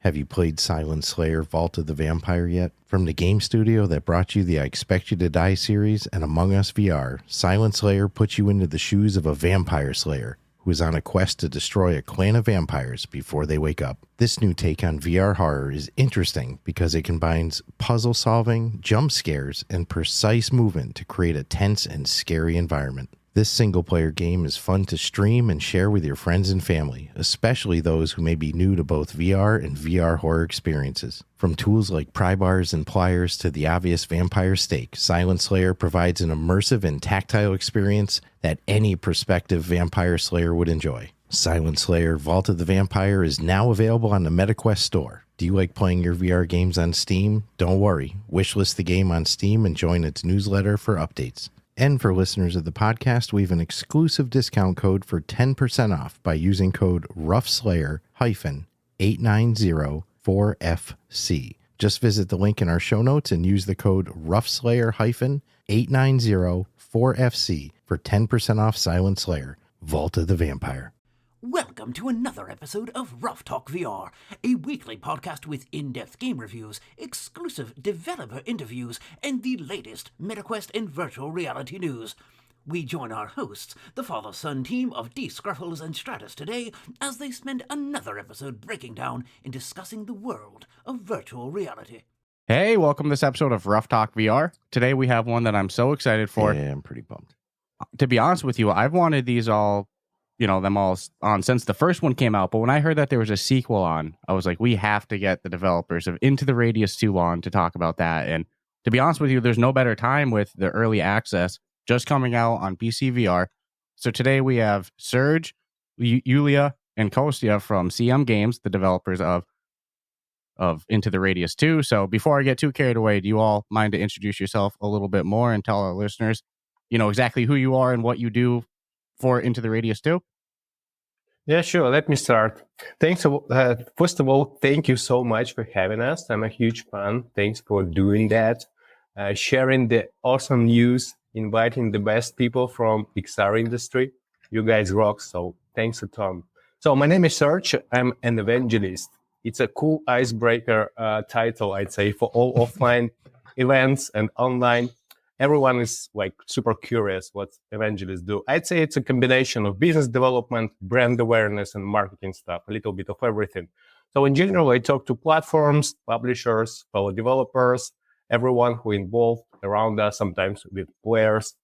Have you played Silent Slayer Vault of the Vampire yet? From the game studio that brought you the I Expect You to Die series and Among Us VR, Silent Slayer puts you into the shoes of a vampire slayer who is on a quest to destroy a clan of vampires before they wake up. This new take on VR horror is interesting because it combines puzzle solving, jump scares, and precise movement to create a tense and scary environment. This single-player game is fun to stream and share with your friends and family, especially those who may be new to both VR and VR horror experiences. From tools like pry bars and pliers to the obvious vampire stake, Silent Slayer provides an immersive and tactile experience that any prospective vampire slayer would enjoy. Silent Slayer Vault of the Vampire is now available on the MetaQuest store. Do you like playing your VR games on Steam? Don't worry. Wishlist the game on Steam and join its newsletter for updates. And for listeners of the podcast, we have an exclusive discount code for 10% off by using code RuffSlayer-8904FC. Just visit the link in our show notes and use the code RuffSlayer-8904FC for 10% off Silent Slayer, Vault of the Vampire. Welcome to another episode of Ruff Talk VR, a weekly podcast with in-depth game reviews, exclusive developer interviews, and the latest MetaQuest and virtual reality news. We join our hosts, the father-son team of D. Scruffles and Stratus today, as they spend another episode breaking down and discussing the world of virtual reality. Hey, welcome to this episode of Ruff Talk VR. Today we have one that I'm so excited for. Yeah, I'm pretty bummed. To be honest with you, I've wanted these them all on since the first one came out. But when I heard that there was a sequel on, I was like, we have to get the developers of Into the Radius 2 on to talk about that. And to be honest with you, there's no better time with the early access just coming out on PC VR. So today we have Serg, Yulia, and Kostya from CM Games, the developers of Into the Radius 2. So before I get too carried away, do you all mind to introduce yourself a little bit more and tell our listeners, exactly who you are and what you do for Into the Radius 2? Yeah, sure. Let me start. Thanks. First of all, thank you so much for having us. I'm a huge fan. Thanks for doing that, sharing the awesome news, inviting the best people from XR industry. You guys rock. So thanks to Tom. So my name is Serg. I'm an evangelist. It's a cool icebreaker title, I'd say, for all offline events and online. Everyone is like super curious what evangelists do. I'd say it's a combination of business development, brand awareness, and marketing stuff, a little bit of everything. So in general, I talk to platforms, publishers, fellow developers, everyone who involved around us, sometimes with players,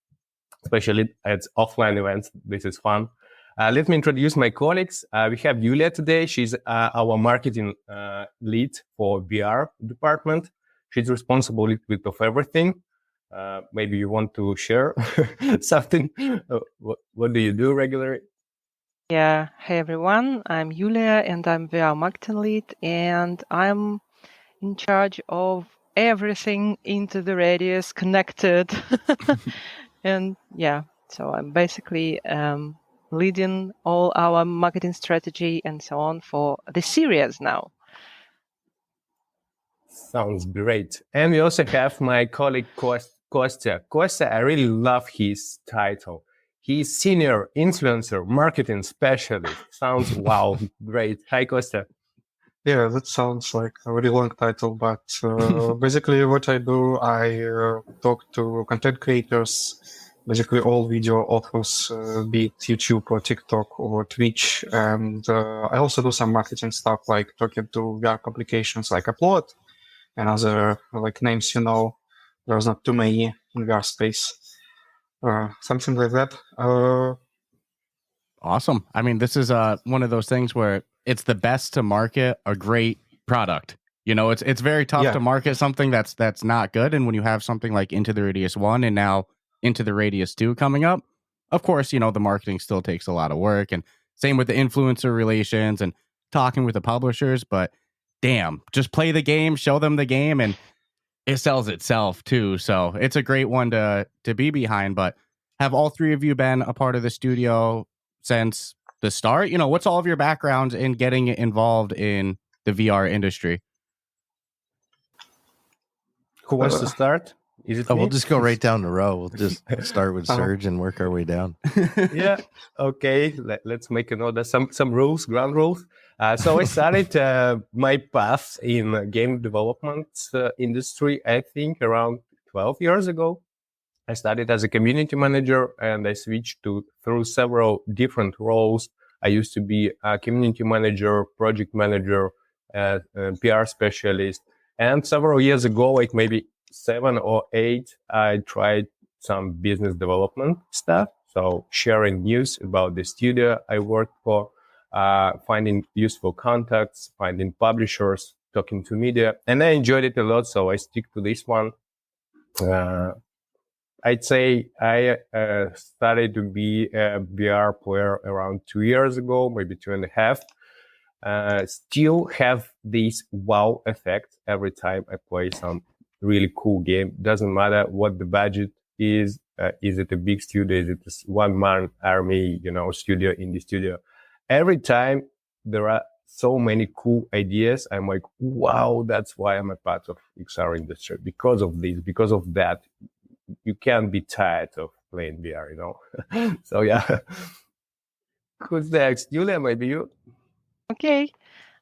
especially at offline events. This is fun. Let me introduce my colleagues. We have Yulia today. She's our marketing lead for VR department. She's responsible with of everything. Maybe you want to share something. What do you do regularly? Yeah, hey everyone, I'm Yulia and I'm VR marketing lead, and I'm in charge of everything Into the Radius connected. And yeah, so I'm basically leading all our marketing strategy and so on for the series now. Sounds great. And we also have my colleague Kostya. Kostya, I really love his title. He's Senior Influencer Marketing Specialist. Sounds wow, great. Hi, Kostya. Yeah, that sounds like a very long title, but basically what I do, I talk to content creators, basically all video authors, be it YouTube or TikTok or Twitch. And I also do some marketing stuff like talking to VR applications like Upload and other like names, there's not too many in VR space. Something like that. Awesome. I mean, this is one of those things where it's the best to market a great product. It's very tough to market something that's not good. And when you have something like Into the Radius 1 and now Into the Radius 2 coming up, of course, the marketing still takes a lot of work. And same with the influencer relations and talking with the publishers. But damn, just play the game, show them the game, and it sells itself too. So it's a great one to be behind. But have all three of you been a part of the studio since the start? What's all of your backgrounds in getting involved in the VR industry? Who wants to start? Is it me? We'll just go right down the row. We'll just start with Serg and work our way down. Yeah. Okay. Let's make an order. Some rules, ground rules. So I started my path in game development industry, I think, around 12 years ago. I started as a community manager and I switched through several different roles. I used to be a community manager, project manager, PR specialist. And several years ago, like maybe 7 or 8, I tried some business development stuff. So sharing news about the studio I worked for, finding useful contacts, finding publishers, talking to media. And I enjoyed it a lot. So I stick to this one. I'd say I started to be a VR player around 2 years ago, maybe 2.5. Still have this wow effect every time I play some really cool game. Doesn't matter what the budget is. Is it a big studio? Is it a one-man army, studio, indie studio? Every time there are so many cool ideas, I'm like, wow, that's why I'm a part of XR industry. Because of this, because of that. You can't be tired of playing VR, So yeah. Who's next? Julia, maybe you? Okay.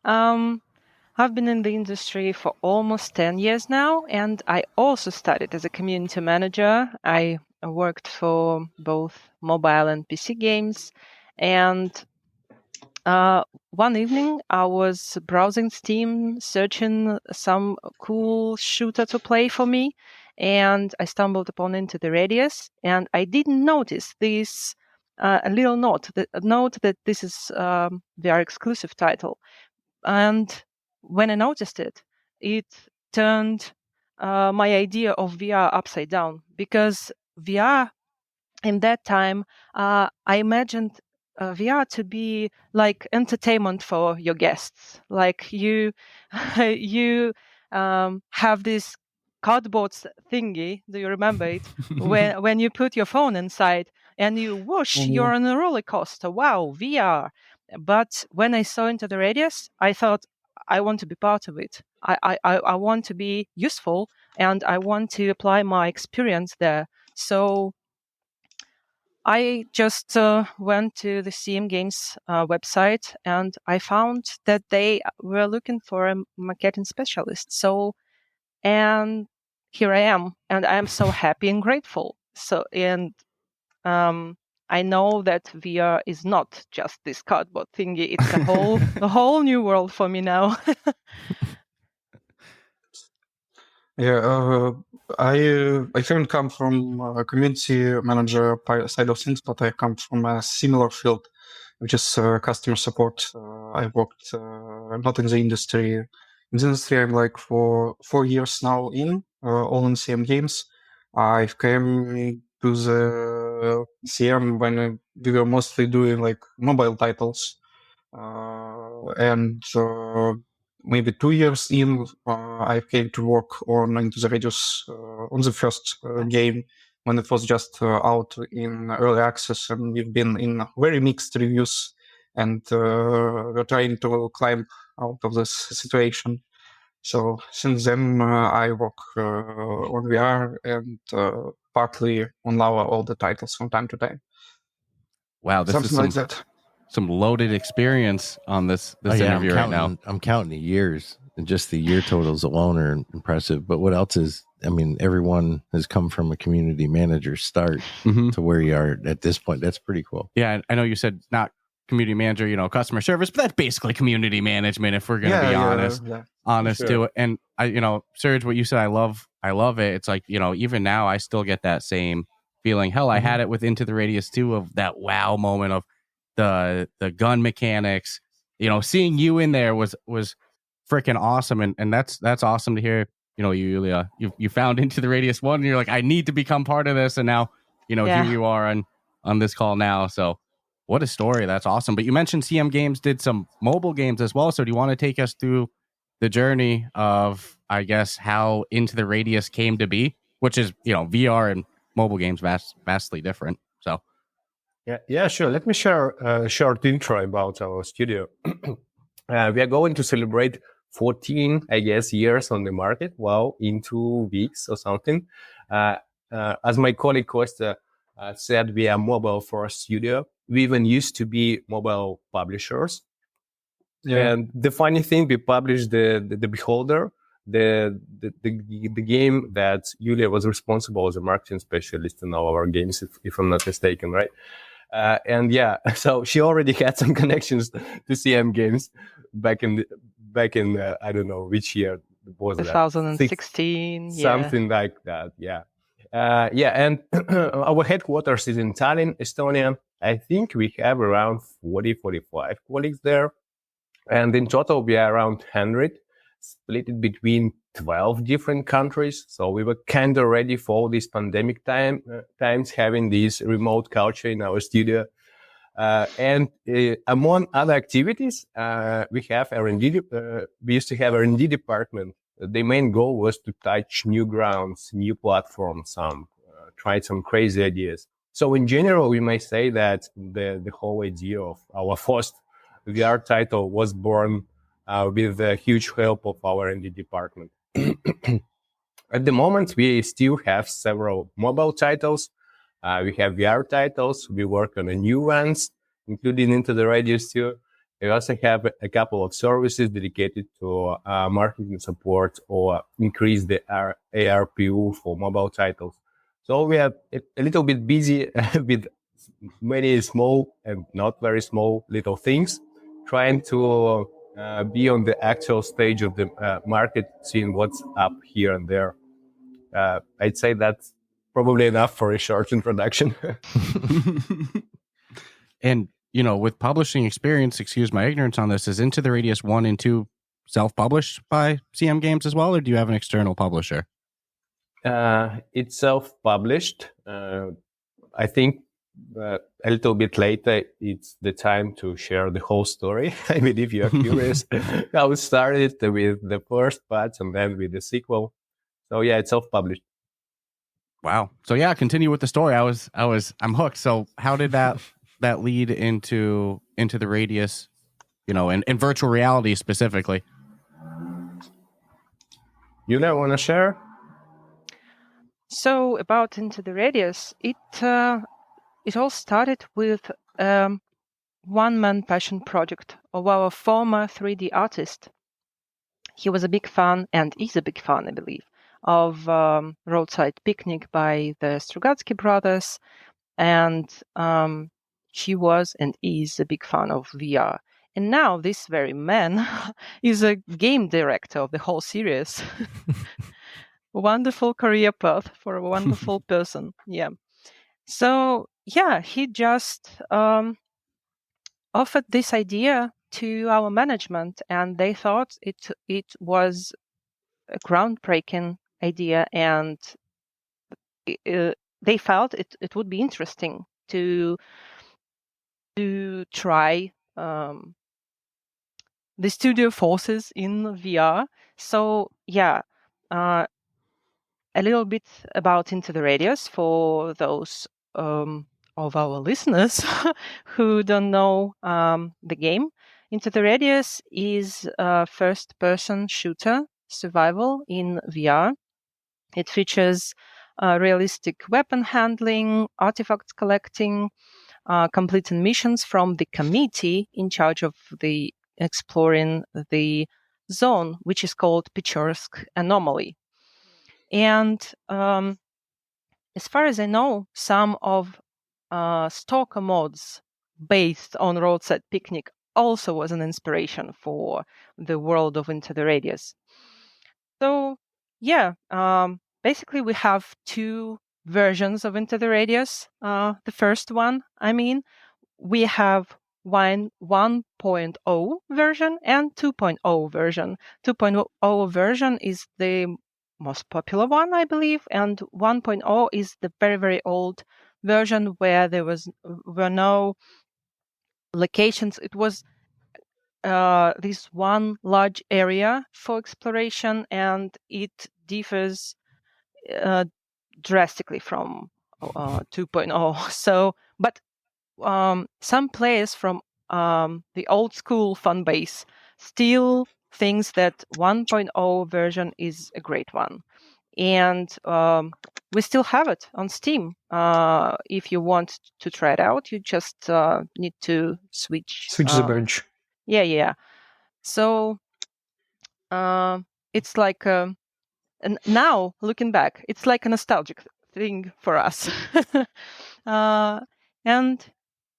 I've been in the industry for almost 10 years now, and I also started as a community manager. I worked for both mobile and PC games. And one evening, I was browsing Steam, searching some cool shooter to play for me, and I stumbled upon Into the Radius, and I didn't notice this a little note that this is VR exclusive title. And when I noticed it, it turned my idea of VR upside down, because VR in that time, I imagined VR to be like entertainment for your guests. Like you, you have this cardboard thingy. Do you remember it? when you put your phone inside and you whoosh, you're on a roller coaster. Wow, VR. But when I saw Into the Radius, I thought I want to be part of it. I want to be useful and I want to apply my experience there. So I just went to the CM Games website and I found that they were looking for a marketing specialist. So, and here I am, and I am so happy and grateful. So, and I know that VR is not just this cardboard thingy; it's a whole new world for me now. Yeah, I haven't come from a community manager side of things, but I come from a similar field, which is customer support. I worked not in the industry. In the industry, I'm like for 4 years now all in CM Games. I came to the CM when we were mostly doing like mobile titles. And maybe 2 years in, I came to work on Into the Radius on the first game when it was just out in early access, and we've been in very mixed reviews, and we're trying to climb out of this situation. So since then, I work on VR and partly on Lava all the titles from time to time. Wow, this Something is like that. Some loaded experience on this interview right now. I'm counting the years, and just the year totals alone are impressive. But what else is? I mean, everyone has come from a community manager start to where you are at this point. That's pretty cool. Yeah, I know you said not community manager, customer service, but that's basically community management if we're going to be honest sure. to it. And Serg, what you said, I love it. It's like, even now I still get that same feeling. Hell, I had it with Into the Radius too, of that wow moment of the gun mechanics. Seeing you in there was freaking awesome, and that's awesome to hear. Yulia, you found Into the Radius 1 and you're like, I need to become part of this, and now here you are on this call now. So what a story. That's awesome. But you mentioned CM Games did some mobile games as well. So do you want to take us through the journey of, I guess, how Into the Radius came to be, which is, VR and mobile games vastly different. So yeah, sure. Let me share a short intro about our studio. We are going to celebrate 14, I guess, years on the market. Wow, in 2 weeks or something. As my colleague Kostya said, we are mobile first studio. We even used to be mobile publishers. Yeah. And the funny thing, we published the Beholder, the game that Yulia was responsible as a marketing specialist in all our games, if I'm not mistaken, right? And yeah, so she already had some connections to CM Games back in I don't know which year was that, 2016, something like that. Yeah, and our headquarters is in Tallinn, Estonia. I think we have around 45 colleagues there, and in total we are around 100, split it between 12 different countries. So we were kind of ready for all these pandemic times, having this remote culture in our studio. And among other activities, we have R&D. We used to have R&D department. The main goal was to touch new grounds, new platforms, try some crazy ideas. So in general, we may say that the whole idea of our first VR title was born with the huge help of our R&D department. At the moment, we still have several mobile titles. We have VR titles. We work on new ones, including Into the Radius too. We also have a couple of services dedicated to marketing support or increase the ARPU for mobile titles. So we are a little bit busy with many small and not very small little things, trying to be on the actual stage of the market, seeing what's up here and there. I'd say that's probably enough for a short introduction. And, with publishing experience, excuse my ignorance on this, is Into the Radius 1 and 2 self-published by CM Games as well, or do you have an external publisher? It's self-published. I think a little bit later, it's the time to share the whole story. I mean, if you're curious how it started with the first part and then with the sequel. So yeah, it's self-published. Wow. So yeah, continue with the story. I'm hooked. So how did that lead into the Radius, and virtual reality specifically? You want to share? So about Into the Radius, it all started with one-man passion project of our former 3D artist. He was a big fan, and is a big fan, I believe, of Roadside Picnic by the Strugatsky brothers, and he was and is a big fan of VR. And now this very man is a game director of the whole series. Wonderful career path for a wonderful person. Yeah. So yeah, he just offered this idea to our management, and they thought it was a groundbreaking idea, and they felt it would be interesting to try the studio forces in VR. So yeah, a little bit about Into the Radius for those of our listeners who don't know the game. Into the Radius is a first-person shooter survival in VR. It features realistic weapon handling, artifacts collecting, completing missions from the committee in charge of the exploring the zone, which is called Pechorsk Anomaly. And as far as I know, some of Stalker mods based on Roadside Picnic also was an inspiration for the world of Into the Radius. So yeah, basically we have two versions of Into the Radius. The first one, we have 1.0 version and 2.0 version. 2.0 version is the most popular one, I believe, and 1.0 is the very, very old version where there were no locations. It was this one large area for exploration, and it differs drastically from 2.0. So, but some players from the old school fan base still thinks that 1.0 version is a great one. And we still have it on Steam. If you want to try it out, you just need to switch the badge. Yeah. So it's like, and now looking back, it's like a nostalgic thing for us. And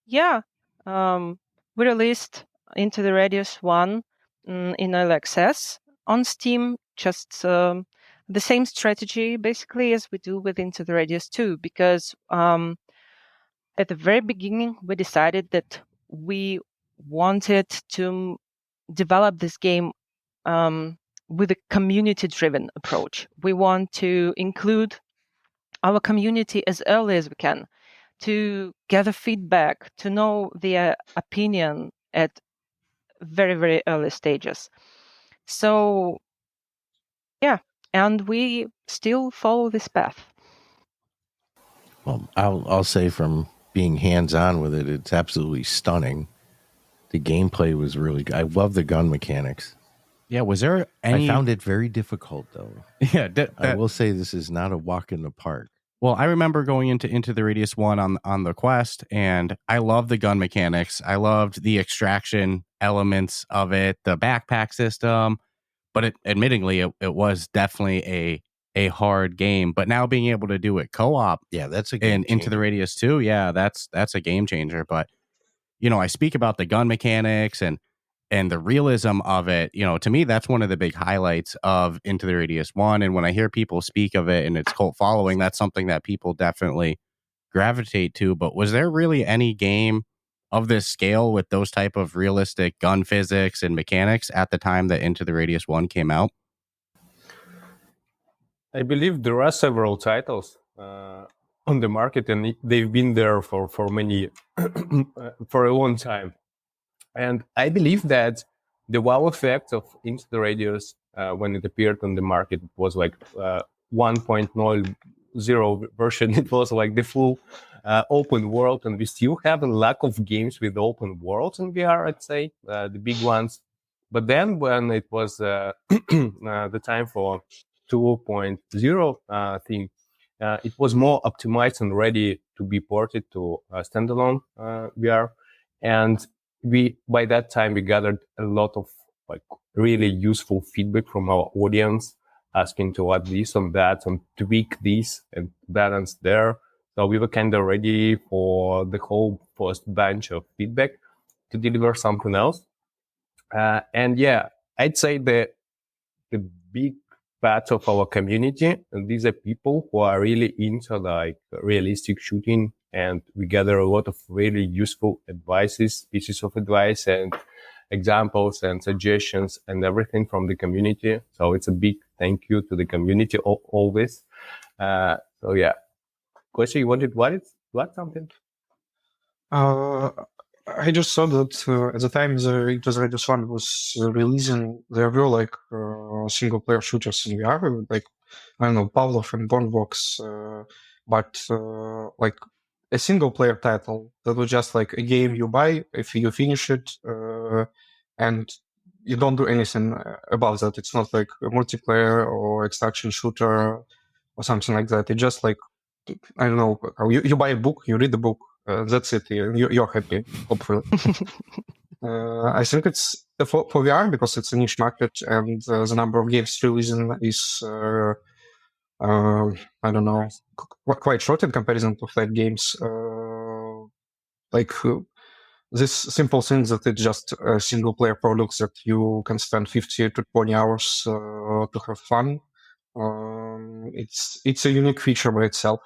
yeah, we released Into the Radius 1 in early access on Steam, just the same strategy basically as we do with Into the Radius 2, because at the very beginning we decided that we wanted to develop this game with a community-driven approach. We want to include our community as early as we can, to gather feedback, to know their opinion at very, very early stages. So, yeah, and we still follow this path. Well, I'll say from being hands-on with it, it's absolutely stunning. The gameplay was really good. I love the gun mechanics. Yeah, was there any... I found it very difficult, though. Yeah, I will say this is not a walk in the park. Well, I remember going into the Radius 1 on the Quest, and I loved the gun mechanics. I loved the extraction elements of it, the backpack system, but admittingly, it was definitely a hard game. But now being able to do it co-op, yeah, that's a game changer. Into the Radius 2, yeah, that's a game changer. But, you know, I speak about the gun mechanics and the realism of it. You know, to me, that's one of the big highlights of Into the Radius 1. And when I hear people speak of it and its cult following, that's something that people definitely gravitate to. But was there really any game of this scale with those type of realistic gun physics and mechanics at the time that Into the Radius 1 came out? I believe there are several titles on the market, and they've been there for many for a long time. And I believe that the wow effect of Into the Radius when it appeared on the market was like 1.0 version. It was like the full open world, and we still have a lack of games with open worlds in VR, I'd say, the big ones. But then when it was the time for 2.0 thing, it was more optimized and ready to be ported to standalone VR. And by that time, we gathered a lot of like really useful feedback from our audience, asking to add this and that and tweak this and balance there. So we were kind of ready for the whole first batch of feedback to deliver something else. And yeah, I'd say that the big part of our community, and these are people who are really into like realistic shooting, and we gather a lot of really useful pieces of advice and examples and suggestions and everything from the community. So it's a big thank you to the community always. So yeah. Kostya, you wanted what something? I just saw that at the time the Into the Radius 1 was releasing, there were like single player shooters in VR, like, I don't know, Pavlov and Bornbox, but like a single player title that was just like a game you buy, if you finish it, and you don't do anything about that. It's not like a multiplayer or extraction shooter or something like that. It's just like, I don't know, you buy a book, you read the book, that's it. You're happy, hopefully. I think it's for VR because it's a niche market, and the number of games releasing is, I don't know, quite short in comparison to flat games. Like this simple thing that it's just a single player products that you can spend 50 to 20 hours to have fun. It's a unique feature by itself.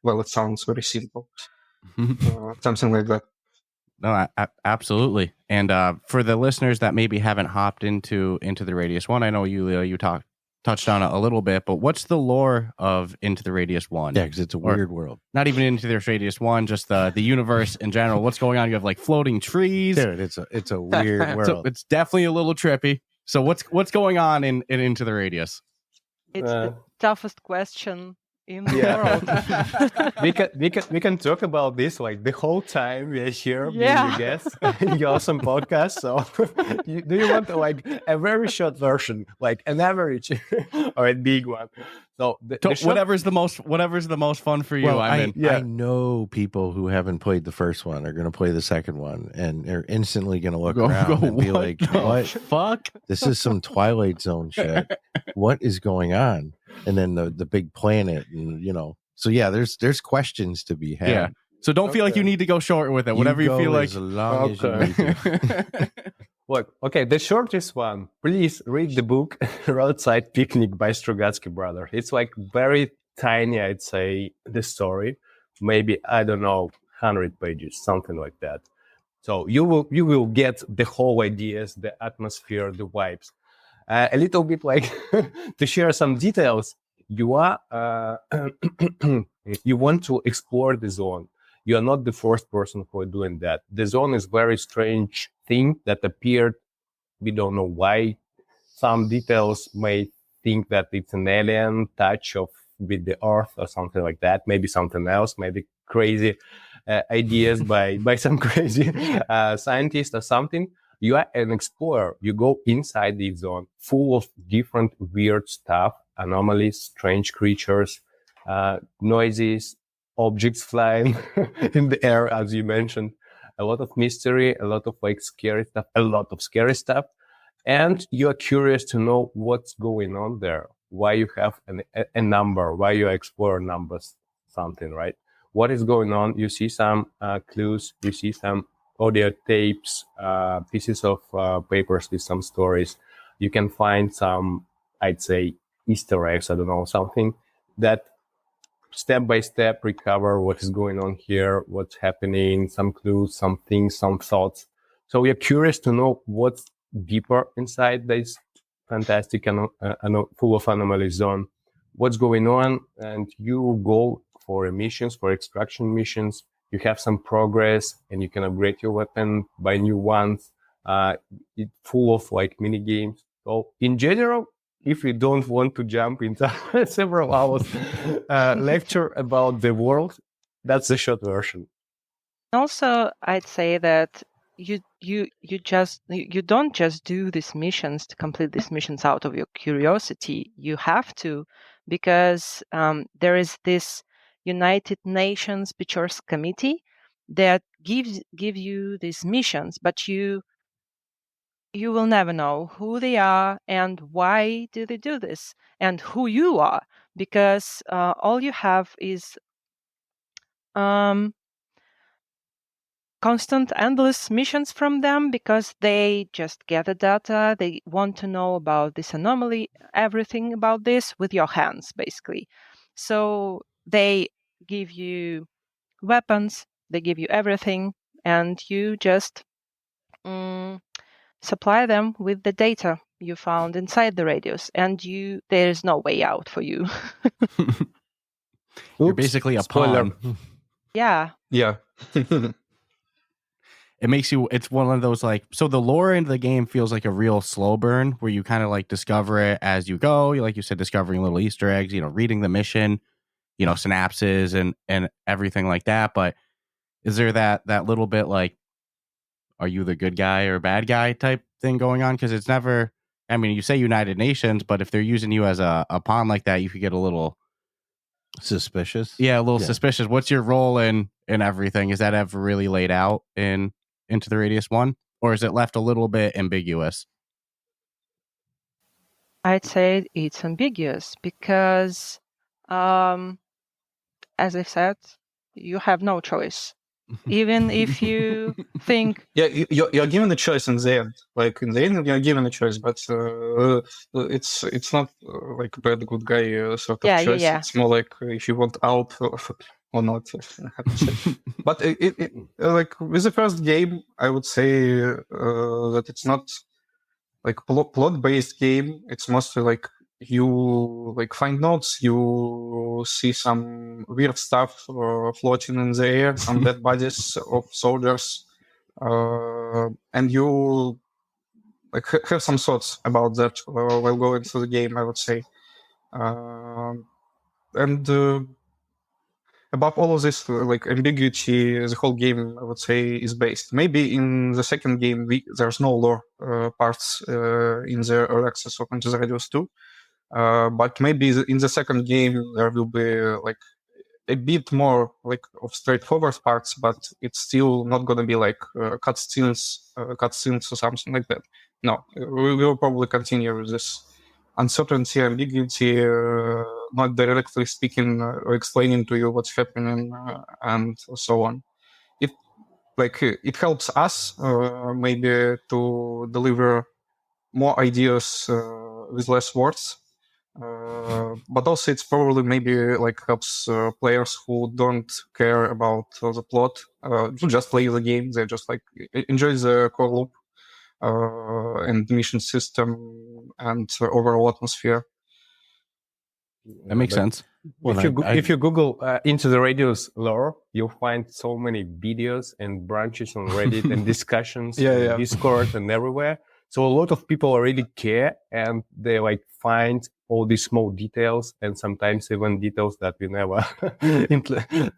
Well, it sounds very simple. Something like that. No, absolutely. And for the listeners that maybe haven't hopped into the Radius 1, I know you touched on it a little bit, but what's the lore of Into the Radius 1? Yeah, because it's a weird world. Not even Into the Radius 1, just the universe in general. What's going on? You have like floating trees. Dude, it's a weird world. So it's definitely a little trippy. So what's going on in Into the Radius? It's the toughest question in the world. we can talk about this like the whole time we are here being Yeah. your guest in your awesome podcast. So do you want like a very short version, like an average or a big one? So the short... whatever's the most fun for you. Well, I know people who haven't played the first one are going to play the second one, and they're instantly going to look around and be like, "What? Fuck! This is some Twilight Zone shit. What is going on?" And then the big planet, and So yeah, there's questions to be had. Yeah. So don't feel like you need to go short with it. Whatever you feel like. As long as you need to. Look, okay, the shortest one. Please read the book Roadside Picnic by Strugatsky brother. It's like very tiny, I'd say, the story. Maybe, I don't know, 100 pages, something like that. So you will get the whole ideas, the atmosphere, the vibes. A little bit like to share some details. You are you want to explore the zone. You are not the first person who are doing that. The zone is very strange thing that appeared. We don't know why. Some details may think that it's an alien touch with the Earth or something like that. Maybe something else. Maybe crazy ideas by some crazy scientist or something. You are an explorer. You go inside the zone, full of different weird stuff, anomalies, strange creatures, noises, objects flying in the air, as you mentioned. A lot of mystery, a lot of like scary stuff. And you are curious to know what's going on there. Why you have a number, why you explore numbers, something, right? What is going on? You see some clues, you see some audio tapes, pieces of papers with some stories. You can find some, I'd say, Easter eggs, I don't know, something that step by step recover what is going on here, what's happening, some clues, some things, some thoughts. So we are curious to know what's deeper inside this fantastic and full of anomaly zone, what's going on, and you go for missions, for extraction missions. You have some progress and you can upgrade your weapon, buy new ones. It's full of like mini games. So in general, if you don't want to jump into several hours lecture about the world, that's the short version. Also, I'd say that you don't just do these missions to complete these missions out of your curiosity. You have to, because there is this United Nations Pictures Committee that give you these missions, but you will never know who they are and why do they do this and who you are, because all you have is constant, endless missions from them, because they just gather data. They want to know about this anomaly, everything about this with your hands, basically. So they give you weapons, they give you everything, and you just supply them with the data you found inside the radios, and there is no way out for you. You're basically a pawn. Yeah. It makes you, it's one of those like, so the lore in the game feels like a real slow burn where you kind of like discover it as you go. Like you said, discovering little Easter eggs, reading the mission, synapses and everything like that. But is there that little bit like, are you the good guy or bad guy type thing going on? Because it's never, I mean, you say United Nations, but if they're using you as a pawn like that, you could get a little suspicious. Yeah, a little suspicious. What's your role in everything? Is that ever really laid out in Into the Radius 1? Or is it left a little bit ambiguous? I'd say it's ambiguous because, as I said, you have no choice. Even if you think... Yeah, you're given the choice in the end. Like, in the end, you're given a choice, but it's not like bad, good guy sort of choice. Yeah. It's more like if you want out or not. But it like, with the first game, I would say that it's not like plot-based game. It's mostly like you like find notes, you see some weird stuff floating in the air, some dead bodies of soldiers, and you like have some thoughts about that while going through the game, I would say. and above all of this, like ambiguity, the whole game, I would say, is based. Maybe in the second game, there's no lore parts in the early access of Into the Radius 2. But maybe in the second game, there will be like a bit more like of straightforward parts, but it's still not going to be like cutscenes or something like that. No, we will probably continue with this uncertainty, ambiguity, not directly speaking or explaining to you what's happening, and so on. It helps us maybe to deliver more ideas with less words. But also it's probably maybe like helps players who don't care about the plot to just play the game. They just like enjoy the core loop and mission system and overall atmosphere. That makes sense. Well, if you Google Into the Radius lore, you'll find so many videos and branches on Reddit and discussions on Discord and everywhere. So a lot of people really care, and they like find all these small details and sometimes even details that we never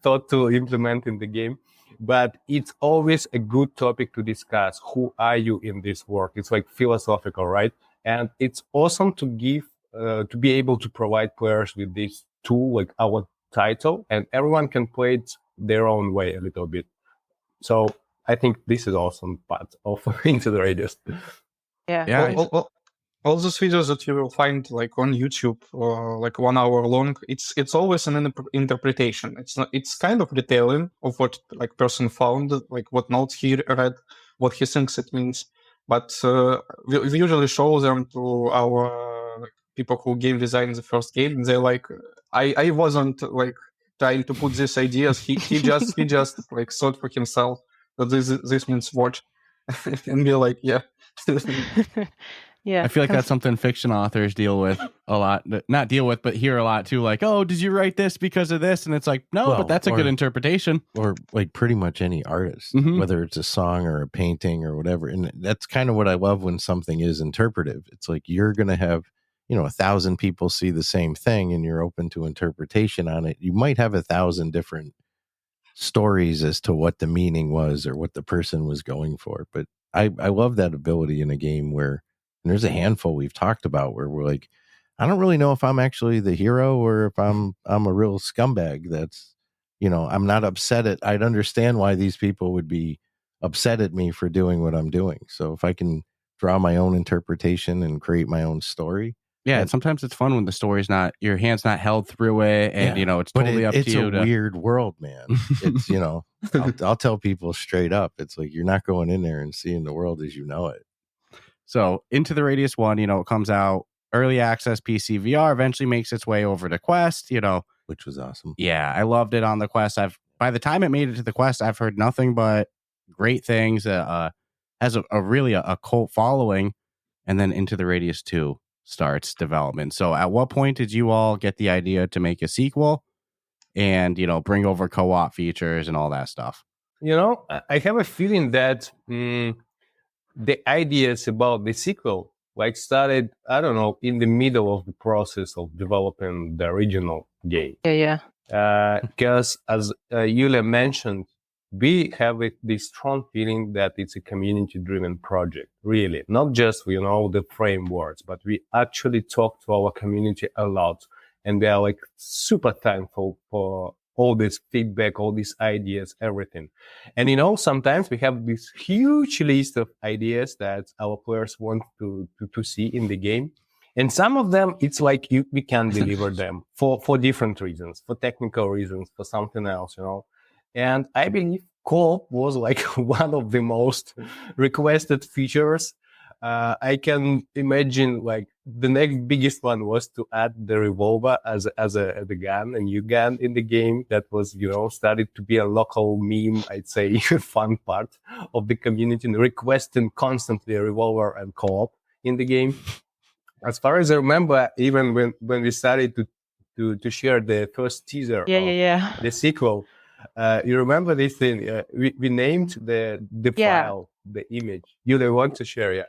thought to implement in the game. But it's always a good topic to discuss. Who are you in this work? It's like philosophical, right? And it's awesome to to be able to provide players with this tool, like our title, and everyone can play it their own way a little bit. So I think this is awesome part of Into the Radius. Yeah. All those videos that you will find like on YouTube or like 1 hour long, it's always an interpretation. It's kind of retelling of what like person found, like what notes he read, what he thinks it means. But we usually show them to our people who game design the first game, and they're like, I wasn't like trying to put these ideas. He just like thought for himself that this means watch, and be like, yeah. Yeah, I feel like that's something fiction authors deal with a lot. Not deal with, but hear a lot too. Like, oh, did you write this because of this? And it's like, no, but that's a good interpretation. Or like pretty much any artist, whether it's a song or a painting or whatever. And that's kind of what I love when something is interpretive. It's like you're going to have, 1,000 people see the same thing and you're open to interpretation on it. You might have 1,000 different stories as to what the meaning was or what the person was going for. But I love that ability in a game where, and there's a handful we've talked about where we're like, I don't really know if I'm actually the hero or if I'm a real scumbag. That's, I'm not upset at, I'd understand why these people would be upset at me for doing what I'm doing. So if I can draw my own interpretation and create my own story. Yeah, and sometimes it's fun when the story's not, your hand's not held through it, and it's totally up to you. It's a weird world, man. It's, I'll tell people straight up. It's like you're not going in there and seeing the world as you know it. So Into the Radius 1, it comes out early access PC VR, eventually makes its way over to Quest, which was awesome. Yeah, I loved it on the Quest. By the time it made it to the Quest, I've heard nothing but great things. Has a really cult following, and then Into the Radius 2 starts development. So at what point did you all get the idea to make a sequel and, bring over co-op features and all that stuff? I have a feeling that the ideas about the sequel started, I don't know, in the middle of the process of developing the original game. Yeah. Because as Yulia mentioned, we have this strong feeling that it's a community-driven project, really. Not just, the frameworks, but we actually talk to our community a lot. And we are super thankful for all this feedback, all these ideas, everything. And, sometimes we have this huge list of ideas that our players want to see in the game. And some of them, it's like we can deliver them for different reasons, for technical reasons, for something else, And I believe co-op was one of the most requested features. I can imagine the next biggest one was to add the revolver as the gun, a new gun in the game that was, started to be a local meme, I'd say, fun part of the community, and requesting constantly a revolver and co-op in the game. As far as I remember, even when we started to share the first teaser of the sequel, you remember this thing? We named the file, the image. You want to share?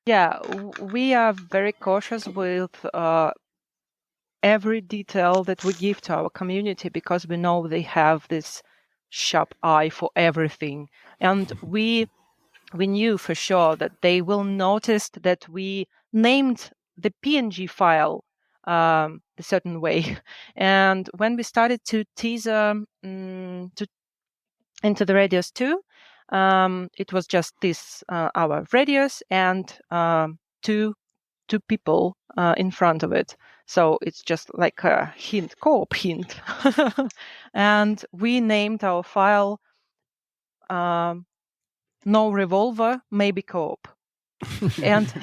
Yeah, we are very cautious with every detail that we give to our community, because we know they have this sharp eye for everything. And we knew for sure that they will notice that we named the PNG file a certain way. And when we started to teaser into the radius 2, it was just this our radius and two people in front of it. So it's just like a hint, co-op hint. And we named our file No Revolver, Maybe Co-op. And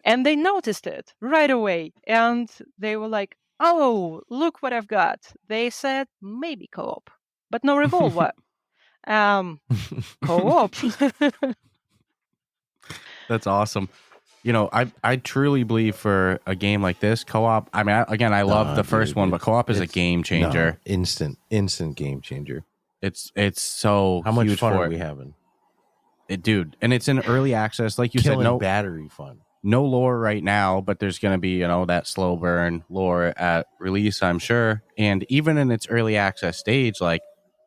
and they noticed it right away. And they were like, oh, look what I've got. They said maybe co-op, but no revolver. Co-op. That's awesome. You know, I truly believe for a game like this, co-op. I mean, I love the first one, but co-op is a game changer. Instant game changer. It's so how much huge fun for are it. we having, dude? And it's in early access, like you said. No battery fun. No lore right now, but there's going to be that slow burn lore at release, I'm sure. And even in its early access stage, like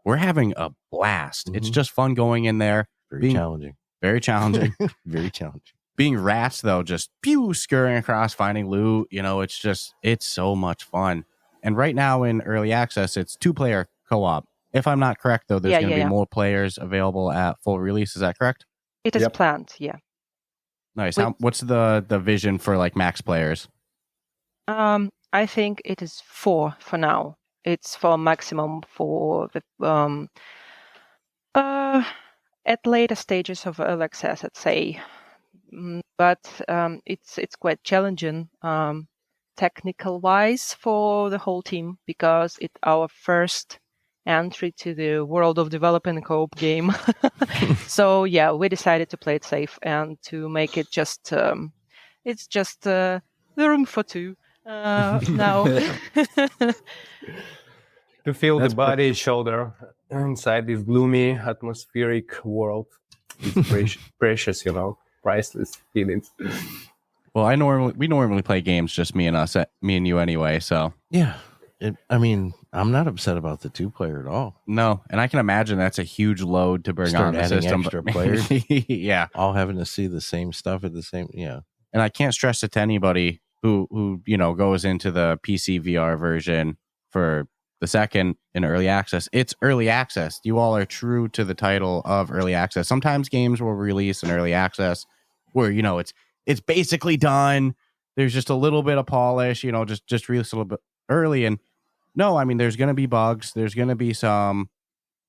we're having a blast. It's just fun going in there. Very challenging. Very challenging. Very challenging. Being rats, though, just scurrying across, finding loot, it's so much fun. And right now in early access, it's 2-player co-op. If I'm not correct, though, there's going to be more players available at full release. Is that correct? It is planned, yeah. Nice. What's the vision for like max players? I think it is 4 for now. It's for maximum for the at later stages of early access, I'd say. But it's quite challenging technical wise for the whole team, because it's our first entry to the world of developing a co-op game. So yeah, we decided to play it safe and to make it just it's just the room for 2 now. To feel the body shoulder inside this gloomy atmospheric world is precious, priceless feelings. Well, we normally play games just me and you anyway. So yeah, I'm not upset about the 2-player at all. No, and I can imagine that's a huge load to bring on the system. Extra players, yeah, all having to see the same stuff at the same. Yeah, and I can't stress it to anybody who goes into the PC VR version for the second in early access. It's early access. You all are true to the title of early access. Sometimes games will release in early access where it's basically done. There's just a little bit of polish, just release a little bit early. And no, I mean, there's going to be bugs. There's going to be some,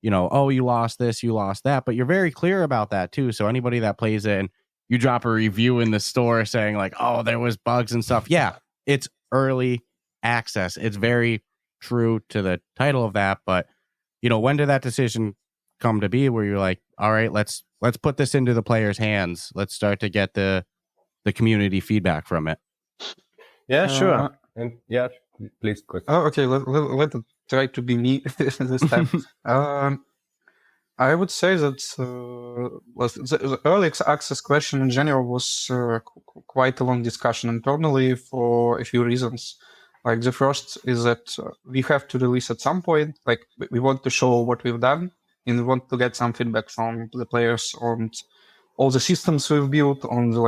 oh, you lost this, you lost that. But you're very clear about that too. So anybody that plays it and you drop a review in the store saying like, oh, there was bugs and stuff. Yeah, it's early access. It's very true to the title of that. But, when did that decision come to be where you're like, all right, let's put this into the players' hands. Let's start to get the community feedback from it. Yeah, sure. And yeah, please go. Okay, let it try to be me this time. I would say that the early access question in general was quite a long discussion internally for a few reasons. Like the first is that we have to release at some point. Like we want to show what we've done, and we want to get some feedback from the players on all the systems we've built on the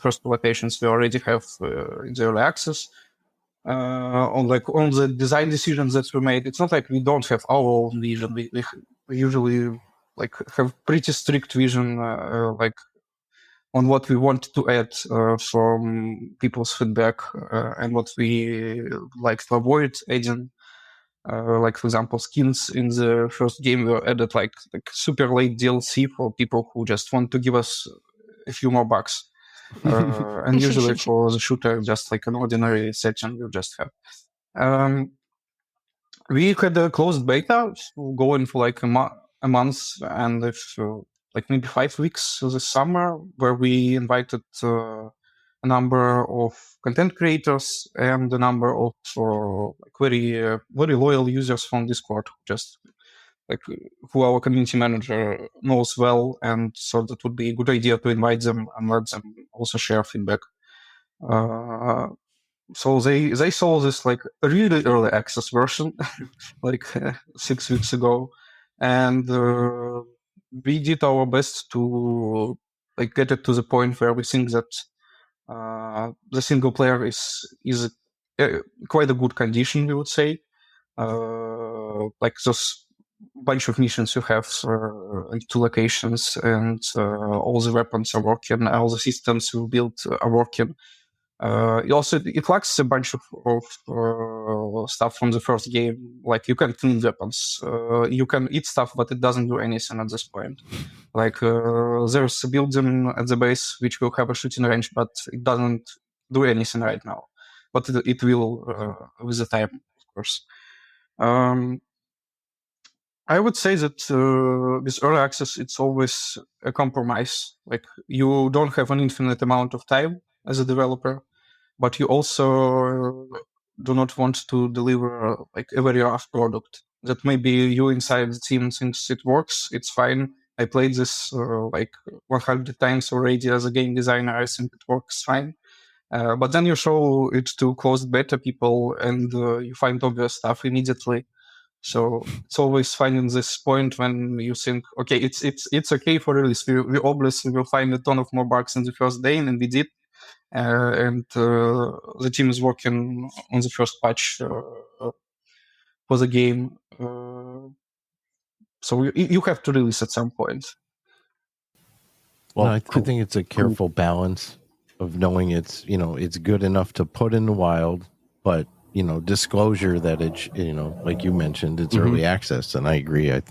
first 2 locations we already have in the early access. On the design decisions that we made, it's not like we don't have our own vision. We usually have pretty strict vision on what we want to add from people's feedback and what we like to avoid adding. For example, skins in the first game were added like super late DLC for people who just want to give us a few more bucks. And usually for the shooter, just like an ordinary setting you just have. We had a closed beta going for a month and maybe 5 weeks this summer, where we invited a number of content creators and a number of very loyal users from Discord, just who our community manager knows well, and so that would be a good idea to invite them and let them also share feedback. So they saw this like really early access version, like 6 weeks ago, and we did our best to like get it to the point where we think that the single player is quite a good condition, we would say. Like those bunch of missions you have, like 2 locations, and all the weapons are working, all the systems you built are working. It lacks a bunch of stuff from the first game. Like you can clean weapons, you can eat stuff, but it doesn't do anything at this point. Like there's a building at the base which will have a shooting range, but it doesn't do anything right now. But it will with the time, of course. I would say that with early access, it's always a compromise. Like you don't have an infinite amount of time as a developer, but you also do not want to deliver like a very rough product. That maybe you inside the team thinks it works, it's fine. I played this like 100 times already as a game designer. I think it works fine. But then you show it to closed beta people, and you find obvious stuff immediately. So it's always finding this point when you think, okay, it's okay for release. We obviously will find a ton of more bugs in the first day, and we did. And the team is working on the first patch for the game. So you have to release at some point. Well, I think it's a careful balance of knowing it's good enough to put in the wild, but disclosure that it's like you mentioned, it's early access, and I agree. I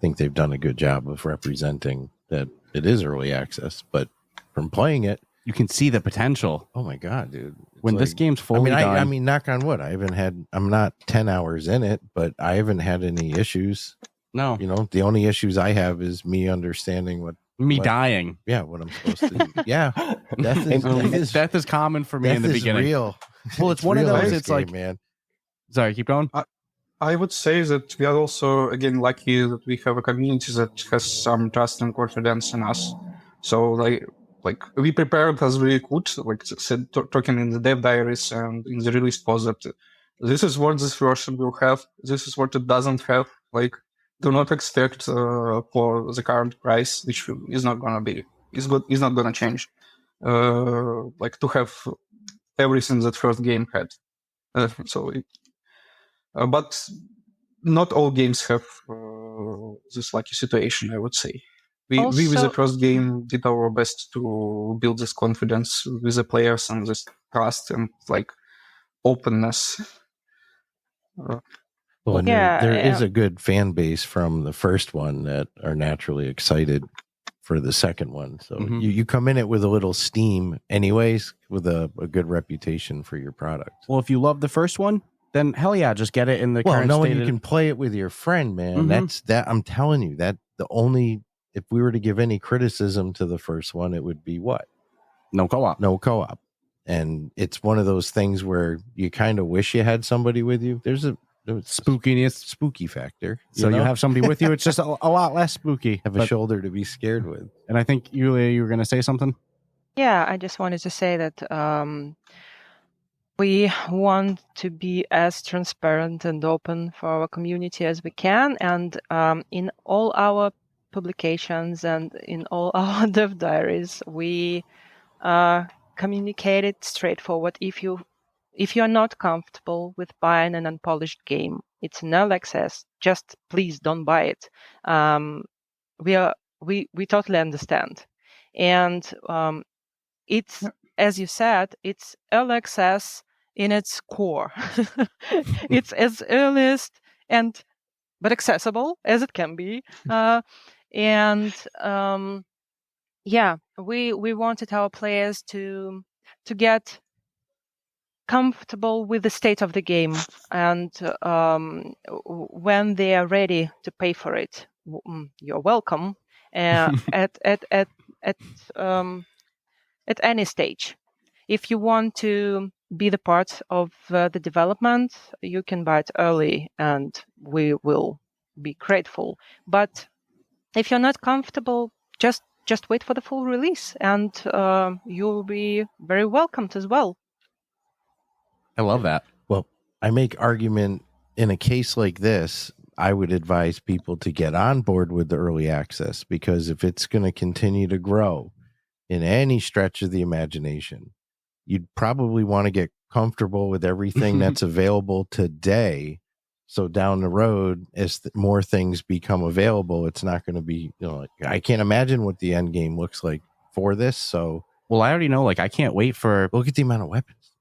think they've done a good job of representing that it is early access, but from playing it, you can see the potential. Oh my god, dude! When this game's fully done, I mean, knock on wood, I'm not 10 hours in it, but I haven't had any issues. No, the only issues I have is me understanding what dying. Yeah, what I'm supposed to do. Yeah, death is common for me in the beginning. Real. Well, it's one of those. It's game, like, man. Sorry, keep going. I would say that we are also again lucky that we have a community that has some trust and confidence in us. So like we prepared as we could, like said, talking in the dev diaries and in the release post that this is what this version will have. This is what it doesn't have. Like, do not expect for the current price, which is not gonna be, is not gonna change. Like to have everything that first game had. But not all games have this lucky situation, I would say. We with the first game did our best to build this confidence with the players and this trust and like openness. There is a good fan base from the first one that are naturally excited for the second one. So you come in it with a little steam anyways, with a good reputation for your product. Well, if you love the first one, then hell yeah, just get it in the current state. You can play it with your friend, man. That I'm telling you, that if we were to give any criticism to the first one, it would be what? No co-op. And it's one of those things where you kind of wish you had somebody with you. There's a spooky factor. So you have somebody with you. It's just a lot less spooky. Have a shoulder to be scared with. And I think, Yulia, you were going to say something? Yeah, I just wanted to say that we want to be as transparent and open for our community as we can. And in all our publications and in all our dev diaries, we communicate it straightforward. If you're not comfortable with buying an unpolished game, it's an early access. Just please don't buy it. We totally understand, and it's, as you said, it's early access in its core. It's as earliest but accessible as it can be, we wanted our players to get comfortable with the state of the game, and when they are ready to pay for it, you're welcome at any stage. If you want to be the part of the development, you can buy it early, and we will be grateful. But if you're not comfortable, just just wait for the full release, and you'll be very welcomed as well. I love that. Well, I make argument in a case like this, I would advise people to get on board with the early access, because if it's going to continue to grow in any stretch of the imagination, you'd probably want to get comfortable with everything that's available today. So down the road, as more things become available, it's not going to be, like, I can't imagine what the end game looks like for this. So, well, I already know, like, I can't wait for, look at the amount of weapons.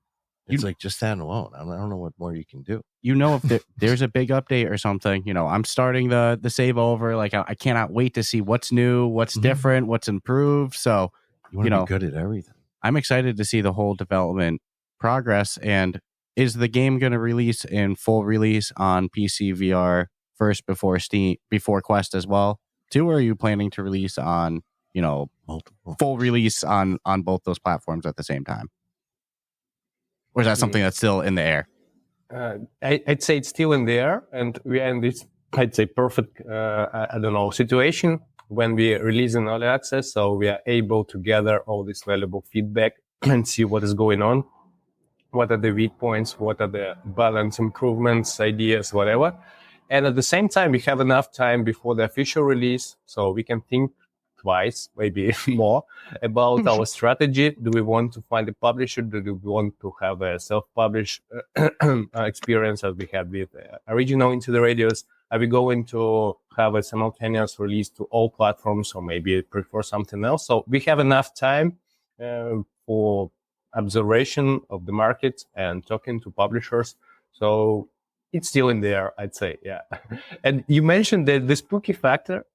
It's like just that alone. I don't know what more you can do. If there's a big update or something, I'm starting the save over. Like, I cannot wait to see what's new, what's different, what's improved. So, you want to be good at everything. I'm excited to see the whole development progress. And is the game going to release in full release on PC VR first before Steam, before Quest as well too? Or are you planning to release on, multiple full release on both those platforms at the same time? Or is that something that's still in the air? I'd say it's still in the air, and we are in this, I'd say, perfect, situation when we release an early access. So we are able to gather all this valuable feedback and see what is going on. What are the weak points? What are the balance improvements, ideas, whatever. And at the same time, we have enough time before the official release, so we can think twice, maybe more, about our strategy. Do we want to find a publisher? Do we want to have a self-published experience as we had with original Into the Radios? Are we going to have a simultaneous release to all platforms, or maybe prefer something else? So we have enough time for observation of the market and talking to publishers. So it's still in there, I'd say, yeah. And you mentioned that the spooky factor.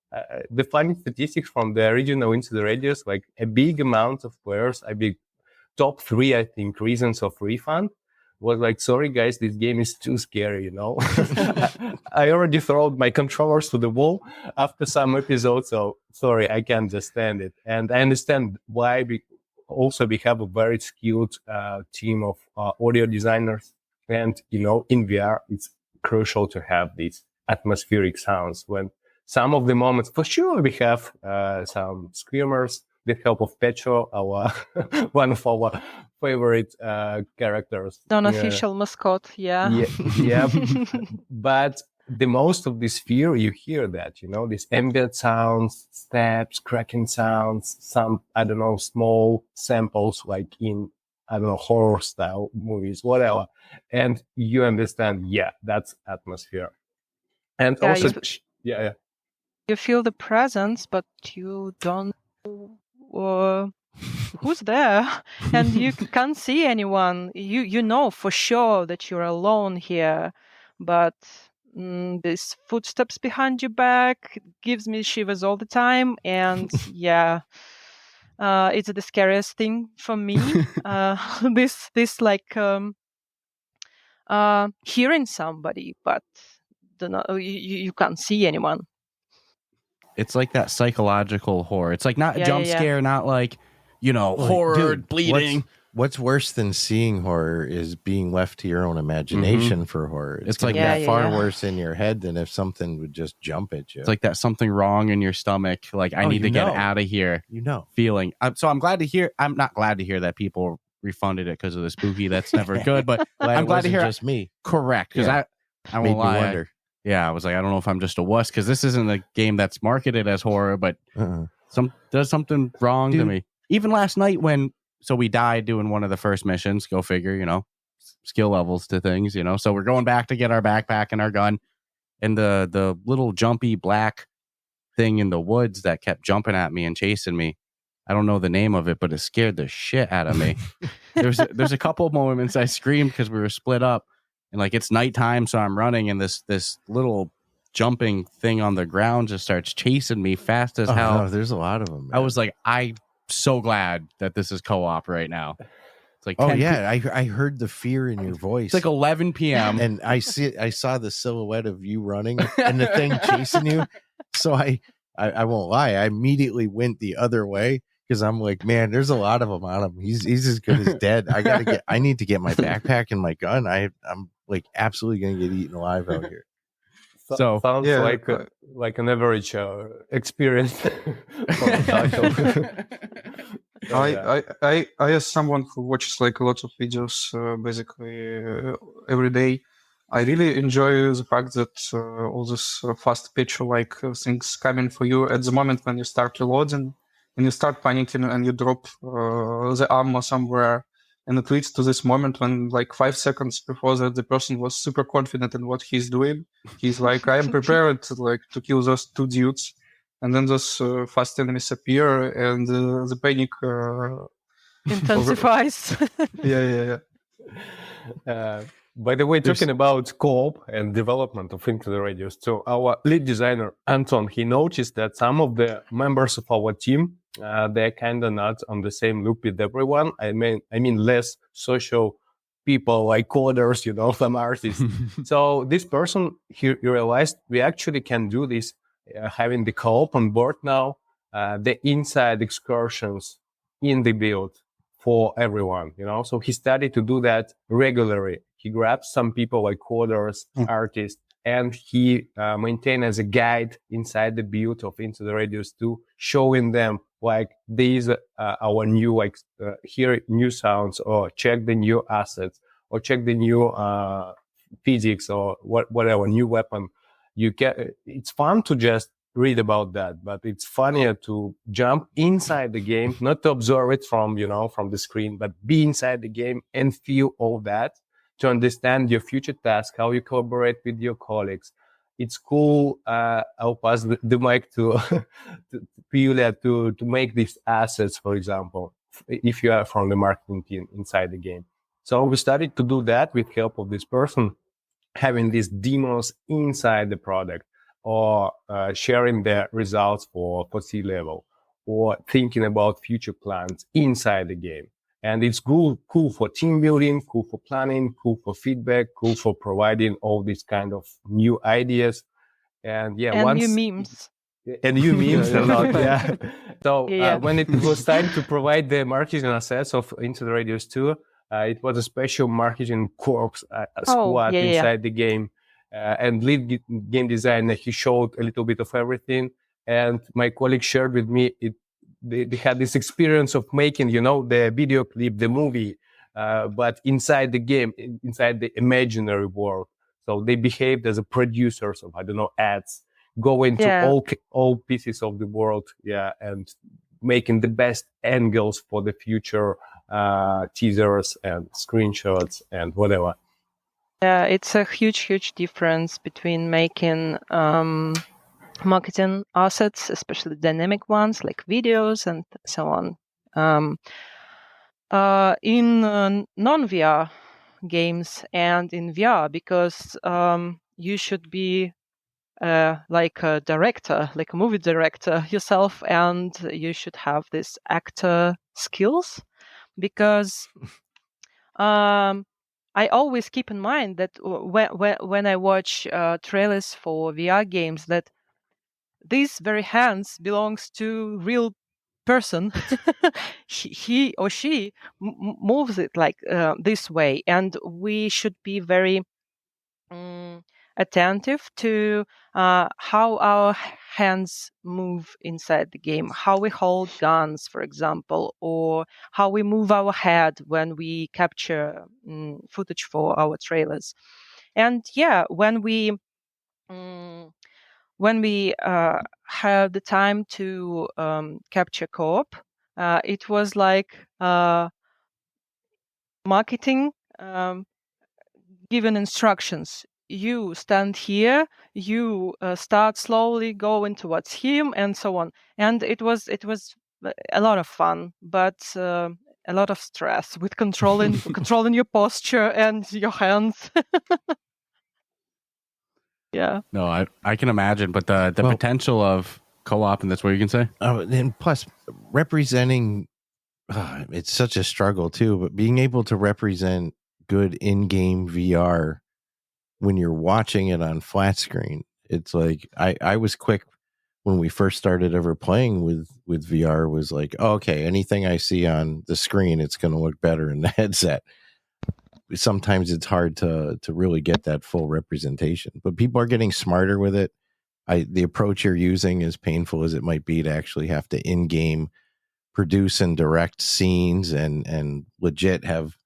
The funny statistics from the original Into the Radios, like a big amount of players, top 3, I think, reasons of refund was like, sorry guys, this game is too scary, I already thrown my controllers to the wall after some episodes, so sorry, I can't just stand it. And I understand why we have a very skilled team of audio designers, and in VR it's crucial to have these atmospheric sounds. When some of the moments, for sure, we have some screamers with help of Petro, our one of our favorite characters. Non-official mascot, yeah. Yeah. But the most of this fear, you hear that, these ambient sounds, steps, cracking sounds, some, small samples like in, horror style movies, whatever. And you understand, that's atmosphere. And also, you feel the presence, but you don't know who's there, and you can't see anyone. You know for sure that you're alone here, but these footsteps behind your back gives me shivers all the time, and it's the scariest thing for me. This like hearing somebody, but you can't see anyone. It's like that psychological horror. It's like not a jump scare, not like, horror, dude, bleeding. What's worse than seeing horror is being left to your own imagination for horror. It's like far worse in your head than if something would just jump at you. It's like that something wrong in your stomach. Like, I need to get out of here. Feeling. So I'm glad to hear. I'm not glad to hear that people refunded it because of the spooky. That's never good. But I'm glad to hear just me. Correct. Because I won't lie. Wonder. I was like, I don't know if I'm just a wuss, because this isn't a game that's marketed as horror, but does something wrong to me. Even last night so we died doing one of the first missions, go figure, skill levels to things, so we're going back to get our backpack and our gun, and the little jumpy black thing in the woods that kept jumping at me and chasing me. I don't know the name of it, but it scared the shit out of me. There's a couple of moments I screamed because we were split up. And like it's nighttime, so I'm running, and this little jumping thing on the ground just starts chasing me fast as hell. No, there's a lot of them. Man. I was like, I'm so glad that this is co-op right now. It's like, I heard the fear in your voice. It's like 11 p.m. and I saw the silhouette of you running and the thing chasing you. So I won't lie, I immediately went the other way. Because I'm like, man, there's a lot of them on him. He's as good as dead. I need to get my backpack and my gun. I'm like absolutely gonna get eaten alive out here. So sounds like an average experience for the title. I as someone who watches like lots of videos basically every day, I really enjoy the fact that all this fast pitch like things coming for you at the moment when you start reloading and you start panicking and you drop the ammo somewhere, and it leads to this moment when like 5 seconds before that the person was super confident in what he's doing. He's like, I am prepared to kill those 2 dudes. And then those fast enemies appear, and the panic intensifies. Yeah. By the way, talking about co-op and development of Into the Radius, so our lead designer, Anton, he noticed that some of the members of our team, they're kind of not on the same loop with everyone. I mean less social people like coders, some artists. So this person, he realized we actually can do this, having the co-op on board now, the inside excursions in the build for everyone, So he started to do that regularly. He grabbed some people like coders, artists, and he maintained as a guide inside the build of Into the Radius 2, showing them like these our new hear new sounds, or check the new assets, or check the new physics, or whatever new weapon you get. It's fun to just read about that, but it's funnier to jump inside the game, not to observe it from the screen, but be inside the game and feel all that, to understand your future task, how you collaborate with your colleagues. It's cool. I'll pass the mic to Julia to make these assets, for example, if you are from the marketing team inside the game. So we started to do that with help of this person, having these demos inside the product, or sharing their results for C-level, or thinking about future plans inside the game. And it's cool for team building, cool for planning, cool for feedback, cool for providing all these kind of new ideas. And new memes. And new memes a lot, yeah. So when it was time to provide the marketing assets of Into the Radius 2, it was a special marketing corps squad inside the game. And lead game designer, he showed a little bit of everything. And my colleague shared with me, they had this experience of making, the video clip, the movie, but inside the game, inside the imaginary world. So they behaved as a producers of, ads, going to all pieces of the world, and making the best angles for the future teasers and screenshots and whatever. Yeah, it's a huge difference between making marketing assets, especially dynamic ones like videos and so on, in non-VR games and in VR, because you should be like a director, like a movie director yourself, and you should have this actor skills, because I always keep in mind that when I watch trailers for VR games, that these very hands belongs to real person. he or she moves it like this way, and we should be very attentive to how our hands move inside the game, how we hold guns, for example, or how we move our head when we capture footage for our trailers. And when we had the time to capture co-op, it was like marketing given instructions. You stand here, you start slowly going towards him, and so on. And it was a lot of fun, but a lot of stress with controlling your posture and your hands. Yeah. No, I can imagine, but the potential of co-op, and that's what you can say. Oh, and plus representing, it's such a struggle too. But being able to represent good in-game VR when you're watching it on flat screen, it's like I was quick when we first started ever playing with VR, was like, oh, okay, anything I see on the screen, it's going to look better in the headset. sometimes it's hard to really get that full representation. But people are getting smarter with it. The approach you're using, as painful as it might be to actually have to in-game produce and direct scenes and legit have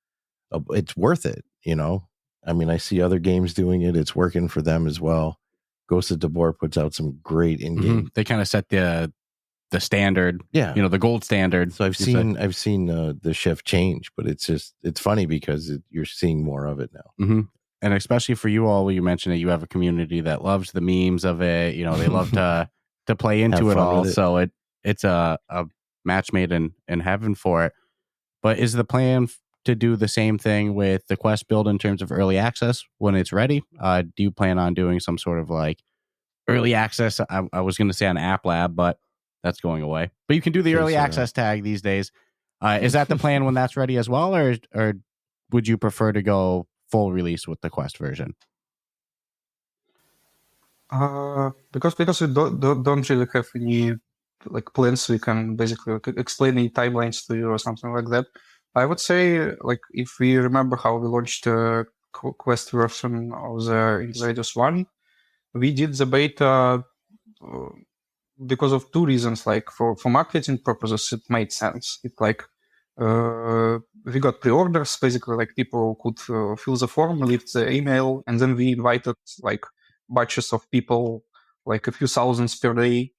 it's worth it, you know. I mean, I see other games doing it. It's working for them as well. Ghost of Tabor puts out some great in-game. They kind of set the standard, you know, the gold standard. So I've seen the shift change, but it's funny because you're seeing more of it now. And especially for you all, you mentioned that you have a community that loves the memes of it. You know, they love to play into it all. So it's a match made in heaven for it. But is the plan to do the same thing with the Quest build in terms of early access when it's ready? Do you plan on doing some sort of like early access? I was going to say on App Lab, but that's going away. But you can do the early access tag these days. Is that the plan when that's ready as well, or would you prefer to go full release with the Quest version? Because we don't really have any like plans, we can basically explain any timelines to you or something like that. I would say, like, if we remember how we launched the Quest version of the Radius 1, we did the beta because of two reasons. Like, for marketing purposes, it made sense. It like we got pre-orders, basically, like people could fill the form, leave the email, and then we invited like batches of people, like a few thousands per day,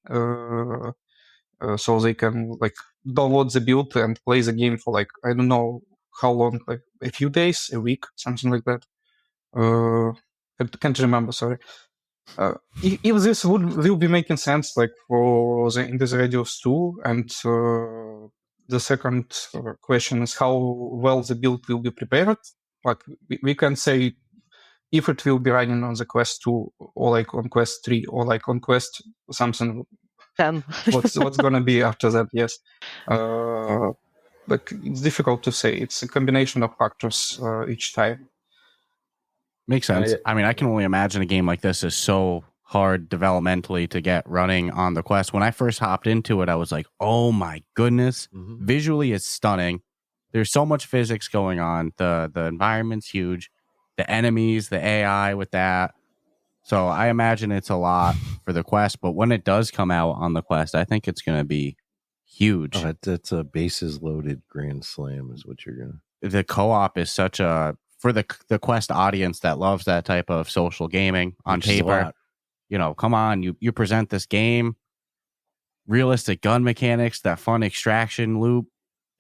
so they can like download the build and play the game for like, I don't know how long, like a few days, a week, something like that. I can't remember, sorry. If this will be making sense, like for the Indus Radius 2, and the second question is how well the build will be prepared. Like we can say if it will be running on the Quest 2 or like on Quest 3 or like on Quest something 10. what's going to be after that, yes. But it's difficult to say. It's a combination of factors each time. Makes sense. I mean, I can only imagine a game like this is so hard developmentally to get running on the Quest. When I first hopped into it, I was like, oh my goodness. Visually, it's stunning. There's so much physics going on. The environment's huge. The enemies, the AI with that. So I imagine it's a lot for the Quest. But when it does come out on the Quest, I think it's going to be huge. Oh, that's a bases loaded grand slam is what you're going to. The co-op is such a... For the Quest audience that loves that type of social gaming on paper, you know, come on, you present this game, realistic gun mechanics, that fun extraction loop,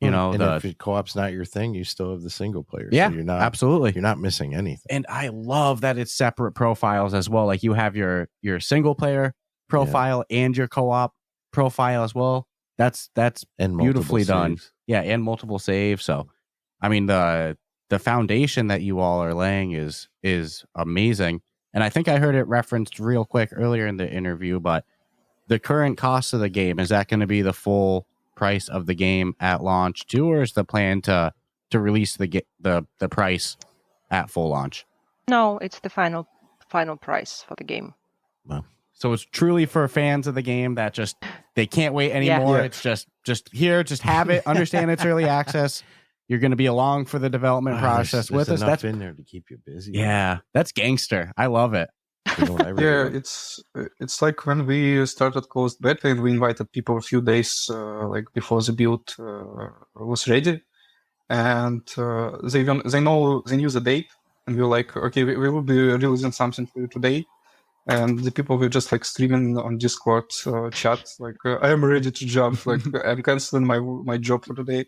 you know. And if co-op's not your thing, you still have the single player. Yeah, so you're not, absolutely. You're not missing anything. And I love that it's separate profiles as well. Like you have your single player profile and your co-op profile as well. That's and beautifully done. Saves. Yeah, and multiple saves. So, I mean, the foundation that you all are laying is amazing. And I think I heard it referenced real quick earlier in the interview, but the current cost of the game, is that going to be the full price of the game at launch too, or is the plan to release the price at full launch? No, it's the final price for the game. Wow. So it's truly for fans of the game that just they can't wait anymore. Yeah. It's just here, just have it, understand it's early access. You're going to be along for the development process with us. That's in there to keep you busy. Yeah, that's gangster. I love it. You know, yeah, it's like when we started closed beta and we invited people a few days like before the build was ready, and they knew the date, and we were like, okay, we will be releasing something for you today, and the people were just like streaming on Discord chat, like I am ready to jump, like I'm canceling my job for today.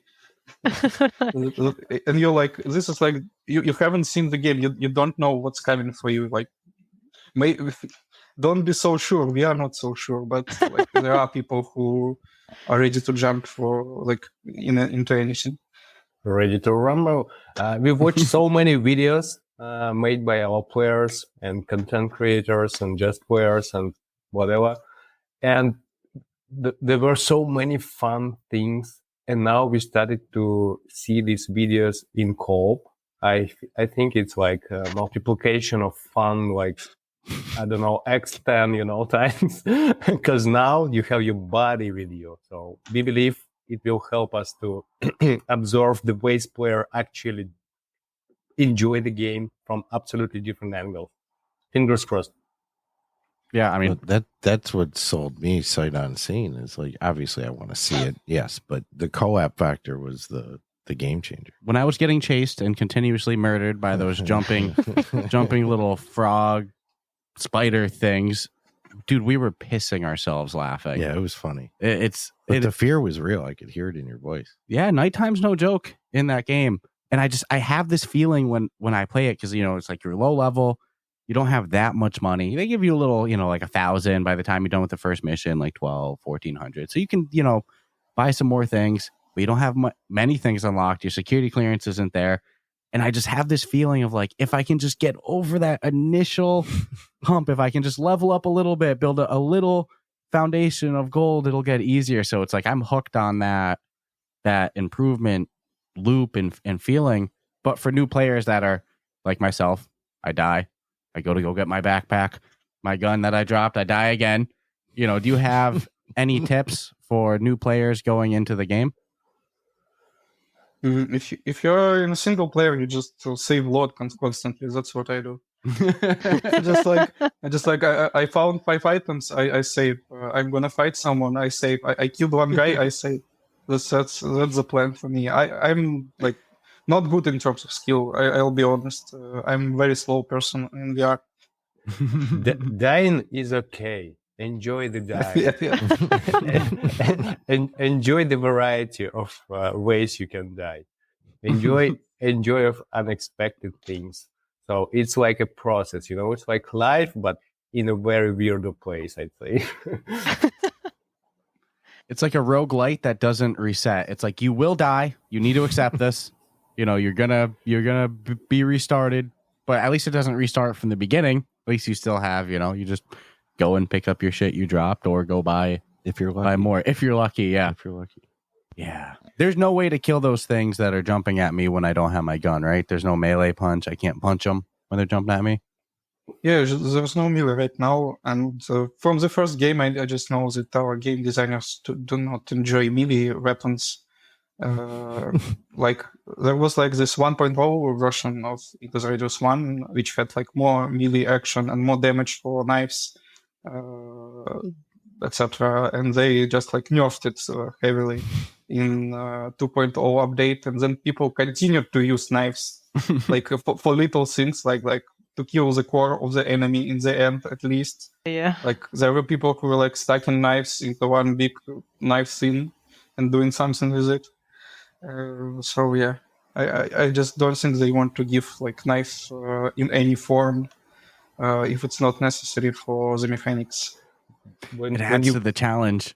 And you're like, this is like you haven't seen the game, you don't know what's coming for you, like don't be so sure. We are not so sure, but like, there are people who are ready to jump for like into anything. Ready to rumble. We've watched so many videos made by our players and content creators and just players and whatever, and there were so many fun things. And now we started to see these videos in co-op. I think it's like a multiplication of fun, like, I don't know, X10, times. Because now you have your body with you. So we believe it will help us to absorb the ways player actually enjoy the game from absolutely different angles. Fingers crossed. Yeah, I mean, that's what sold me sight unseen. Is like, obviously I want to see it, yes, but the co-op factor was the game changer. when I was getting chased and continuously murdered by those jumping little frog spider things, dude, we were pissing ourselves laughing. Yeah, it was funny. But the fear was real. I could hear it in your voice. Yeah, nighttime's no joke in that game. And I have this feeling when I play it, because, it's like you're low level, you don't have that much money. They give you a little, like 1,000 by the time you're done with the first mission, like 12, 1,400. So you can, buy some more things, but you don't have many things unlocked. Your security clearance isn't there. And I just have this feeling of like, if I can just get over that initial hump, if I can just level up a little bit, build a little foundation of gold, it'll get easier. So it's like I'm hooked on that improvement loop and feeling. But for new players that are like myself, I die. I go get my backpack, my gun that I dropped, I die again. Do you have any tips for new players going into the game? If you're in a single player, you just save load constantly. That's what I do. I found 5 items. I save. I'm gonna fight someone. I save. I killed one guy. I save. That's the plan for me. I'm like not good in terms of skill. I'll be honest. I'm a very slow person in VR. Dying is okay. Enjoy the die. and enjoy the variety of ways you can die. Enjoy of unexpected things. So it's like a process, it's like life, but in a very weird place, I'd say. It's like a roguelite that doesn't reset. It's like you will die. You need to accept this. You're gonna be restarted, but at least it doesn't restart from the beginning. At least you still have, you just go and pick up your shit you dropped, or go buy more if you're lucky. Yeah, if you're lucky. Yeah, there's no way to kill those things that are jumping at me when I don't have my gun. Right? There's no melee punch. I can't punch them when they're jumping at me. Yeah, there's no melee right now, and from the first game, I just know that our game designers do not enjoy melee weapons. Like there was like this 1.0 version of Ecos Radius 1, which had like more melee action and more damage for knives, etc. And they just like nerfed it heavily in 2.0 update, and then people continued to use knives like for little things like to kill the core of the enemy in the end, at least. Yeah. Like there were people who were like stacking knives into one big knife scene and doing something with it. So yeah, I just don't think they want to give like knife in any form if it's not necessary for the mechanics. It adds to the challenge.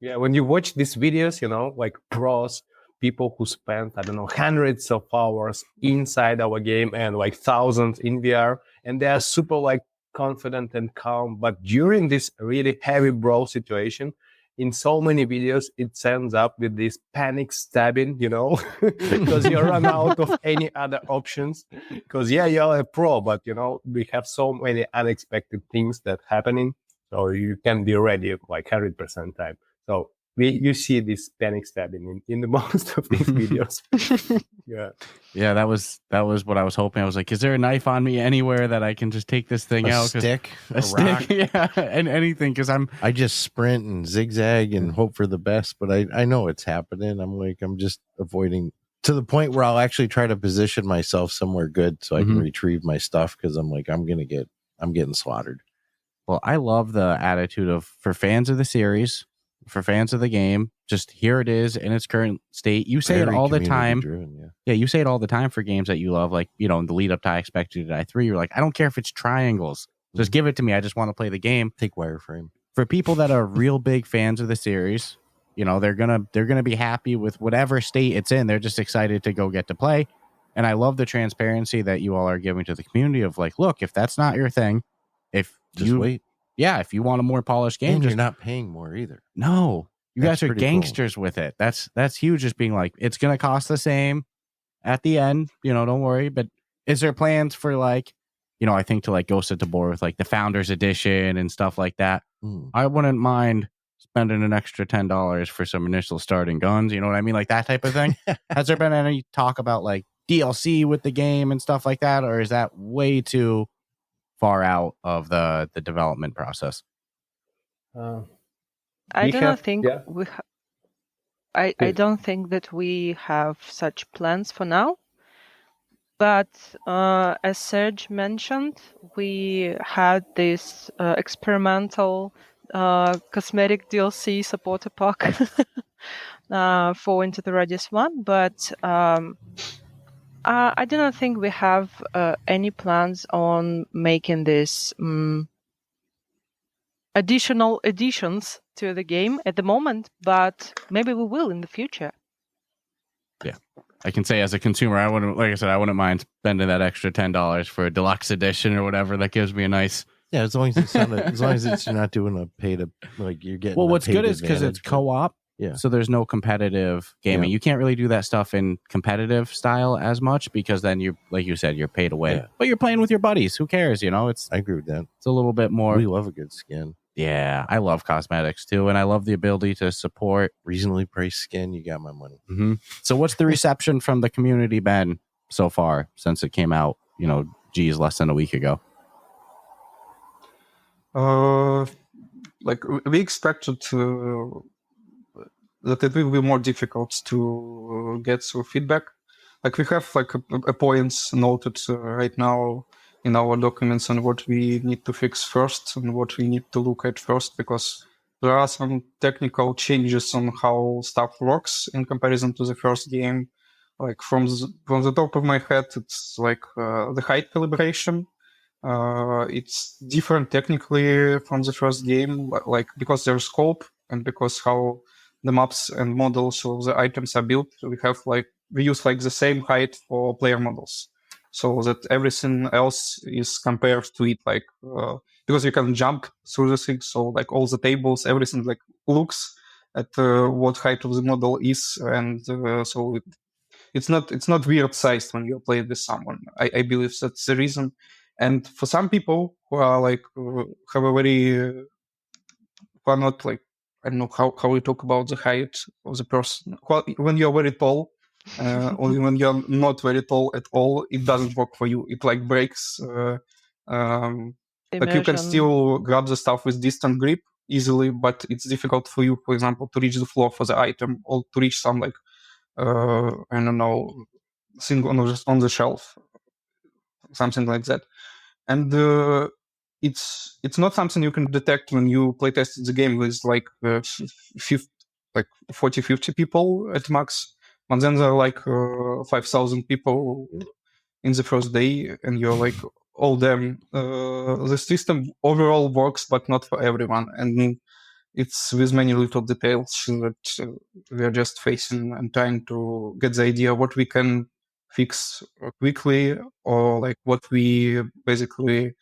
Yeah, when you watch these videos, like pros, people who spent, I don't know, hundreds of hours inside our game and like thousands in VR, and they are super like confident and calm. But during this really heavy brawl situation, in so many videos, it ends up with this panic stabbing, because you run out of any other options. Because you're a pro, but we have so many unexpected things that happening, so you can be ready like 100% time. So you see this panic stabbing in the most of these videos. Yeah, that was what I was hoping. I was like, is there a knife on me anywhere that I can just take this thing out? A stick, rock, yeah, and anything, because I just sprint and zigzag and hope for the best, but I know it's happening. I'm just avoiding to the point where I'll actually try to position myself somewhere good so I can retrieve my stuff, because I'm like, I'm getting slaughtered. Well, I love the attitude of, for fans of the series, for fans of the game, just here it is in its current state. You say it all the time. Yeah, you say it all the time for games that you love, like, in the lead up to I Expect You to Die 3. You're like, I don't care if it's triangles. Just give it to me. I just want to play the game. Take wireframe. For people that are real big fans of the series, they're gonna be happy with whatever state it's in. They're just excited to go get to play. And I love the transparency that you all are giving to the community of like, look, if that's not your thing, wait. Yeah, if you want a more polished game, you're not paying more either. No, you That's guys are gangsters with it. That's huge. Just being like, it's gonna cost the same at the end. Don't worry. But is there plans for like, I think to like go sit to board with like the Founders Edition and stuff like that? I wouldn't mind spending an extra $10 for some initial starting guns. You know what I mean? Like that type of thing. Has there been any talk about like DLC with the game and stuff like that, or is that way too far out of the development process? I do not think yeah. I don't think that we have such plans for now. But as Serg mentioned, we had this experimental cosmetic DLC supporter pack for Into the Radius 1, but I do not think we have any plans on making this additional additions to the game at the moment, but maybe we will in the future. Yeah, I can say as a consumer, I wouldn't mind spending that extra $10 for a deluxe edition or whatever. That gives me a nice. Yeah, as long as it's not you're not doing a pay to, like, you're getting. Well, what's good is because it's co-op. Yeah. So there's no competitive gaming. Yeah. You can't really do that stuff in competitive style as much because then you, like you said, you're paid away. Yeah. But you're playing with your buddies. Who cares? You know, I agree with that. It's a little bit more. We love a good skin. Yeah, I love cosmetics too, and I love the ability to support reasonably priced skin. You got my money. Mm-hmm. So, what's the reception from the community been so far since it came out? Less than a week ago. Like we expected that it will be more difficult to get through feedback. Like we have like a points noted right now in our documents on what we need to fix first and what we need to look at first, because there are some technical changes on how stuff works in comparison to the first game. Like from the top of my head, it's like the height calibration. It's different technically from the first game, like because there's scope and because how the maps and models of the items are built, we use like the same height for player models, so that everything else is compared to it, like because you can jump through the things, so like all the tables, everything like looks at what height of the model is, and so it's not weird sized when you play with someone. I believe that's the reason. And for some people who are like have a very who are not like, I don't know how we talk about the height of the person. When you're very tall, or when you're not very tall at all, it doesn't work for you. It like breaks. Like you can still grab the stuff with distant grip easily, but it's difficult for you, for example, to reach the floor for the item or to reach some like I don't know, thing on the shelf, something like that. And it's not something you can detect when you playtest the game with like 40-50 people at max. But then there are like 5,000 people in the first day, and you're like, oh damn, the system overall works, but not for everyone. And it's with many little details that we are just facing and trying to get the idea what we can fix quickly, or like what we basically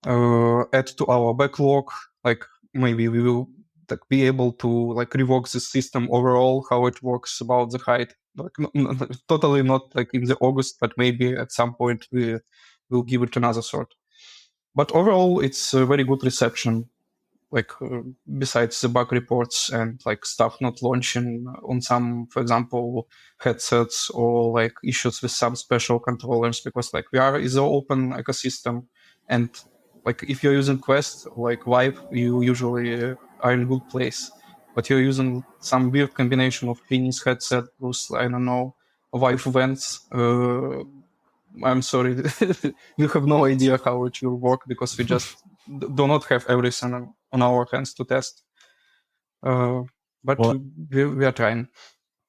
add to our backlog. Like maybe we will like be able to like rework the system overall, how it works about the height. Like totally not like in the August, but maybe at some point we will give it another thought. But overall, it's a very good reception. Like besides the bug reports and like stuff not launching on some, for example, headsets, or like issues with some special controllers, because like VR is an open ecosystem, and like if you're using Quest like Vive, you usually are in a good place. But you're using some weird combination of Finis headset plus, I don't know, Vive vents. I'm sorry, you have no idea how it will work, because we just do not have everything on our hands to test. But we are trying.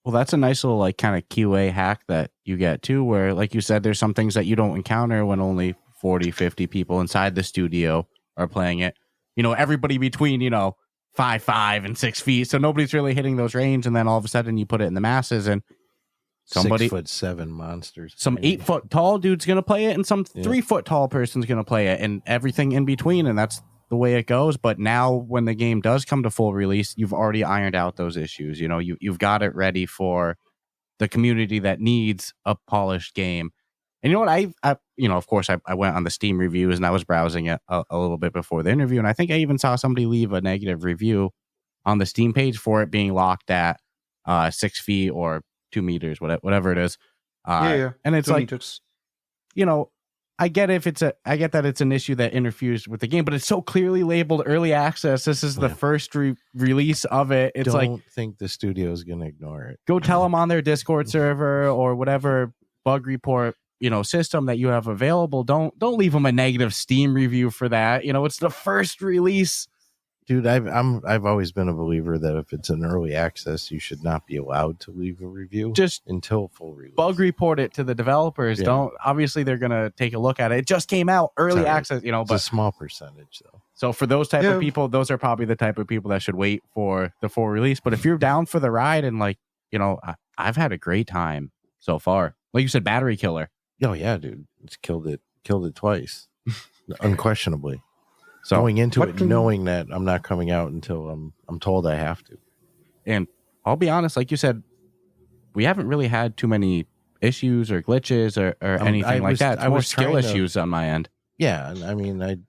Well, that's a nice little like kind of QA hack that you get too, where like you said, there's some things that you don't encounter when only 40, 50 people inside the studio are playing it. Everybody between, 5'5" and 6 feet. So nobody's really hitting those range. And then all of a sudden you put it in the masses and somebody 6'7" monsters, some 8 foot tall dude's going to play it, and some 3 foot tall person's going to play it, and everything in between. And that's the way it goes. But now when the game does come to full release, you've already ironed out those issues. You've got it ready for the community that needs a polished game. And you know what? I of course I went on the Steam reviews and I was browsing it a little bit before the interview. And I think I even saw somebody leave a negative review on the Steam page for it being locked at 6 feet or 2 meters, whatever it is. And it's 2 like, meters. you know, I get that it's an issue that interferes with the game, but it's so clearly labeled early access. This is the first release of it. It's Don't think the studio is going to ignore it. Go tell them on their Discord server or whatever bug report, system that you have available. Don't leave them a negative Steam review for that. It's the first release. Dude, I've always been a believer that if it's an early access, you should not be allowed to leave a review just until full release. Bug report it to the developers. Obviously they're gonna take a look at it. It just came out early access, it's but a small percentage though. So for those type of people, those are probably the type of people that should wait for the full release. But if you're down for the ride and I've had a great time so far. Like you said, battery killer. Oh yeah, dude, it's killed it twice, unquestionably. So going into it knowing that I'm not coming out until I'm told I have to. And I'll be honest, like you said, we haven't really had too many issues or glitches or anything like that. It's more skill issues on my end. Yeah, I mean,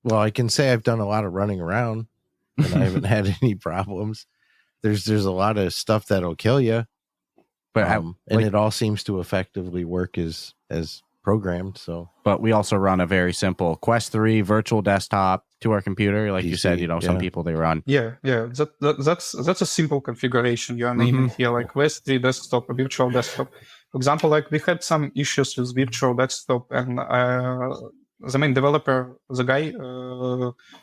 I can say I've done a lot of running around and I haven't had any problems. There's a lot of stuff that'll kill you, but it all seems to effectively work as programmed. So, but we also run a very simple Quest 3 virtual desktop to our computer, like PC, you said. Some people they run. That's a simple configuration. You are naming here like Quest 3 desktop, a virtual desktop. For example, like we had some issues with virtual desktop, and the main developer, the guy,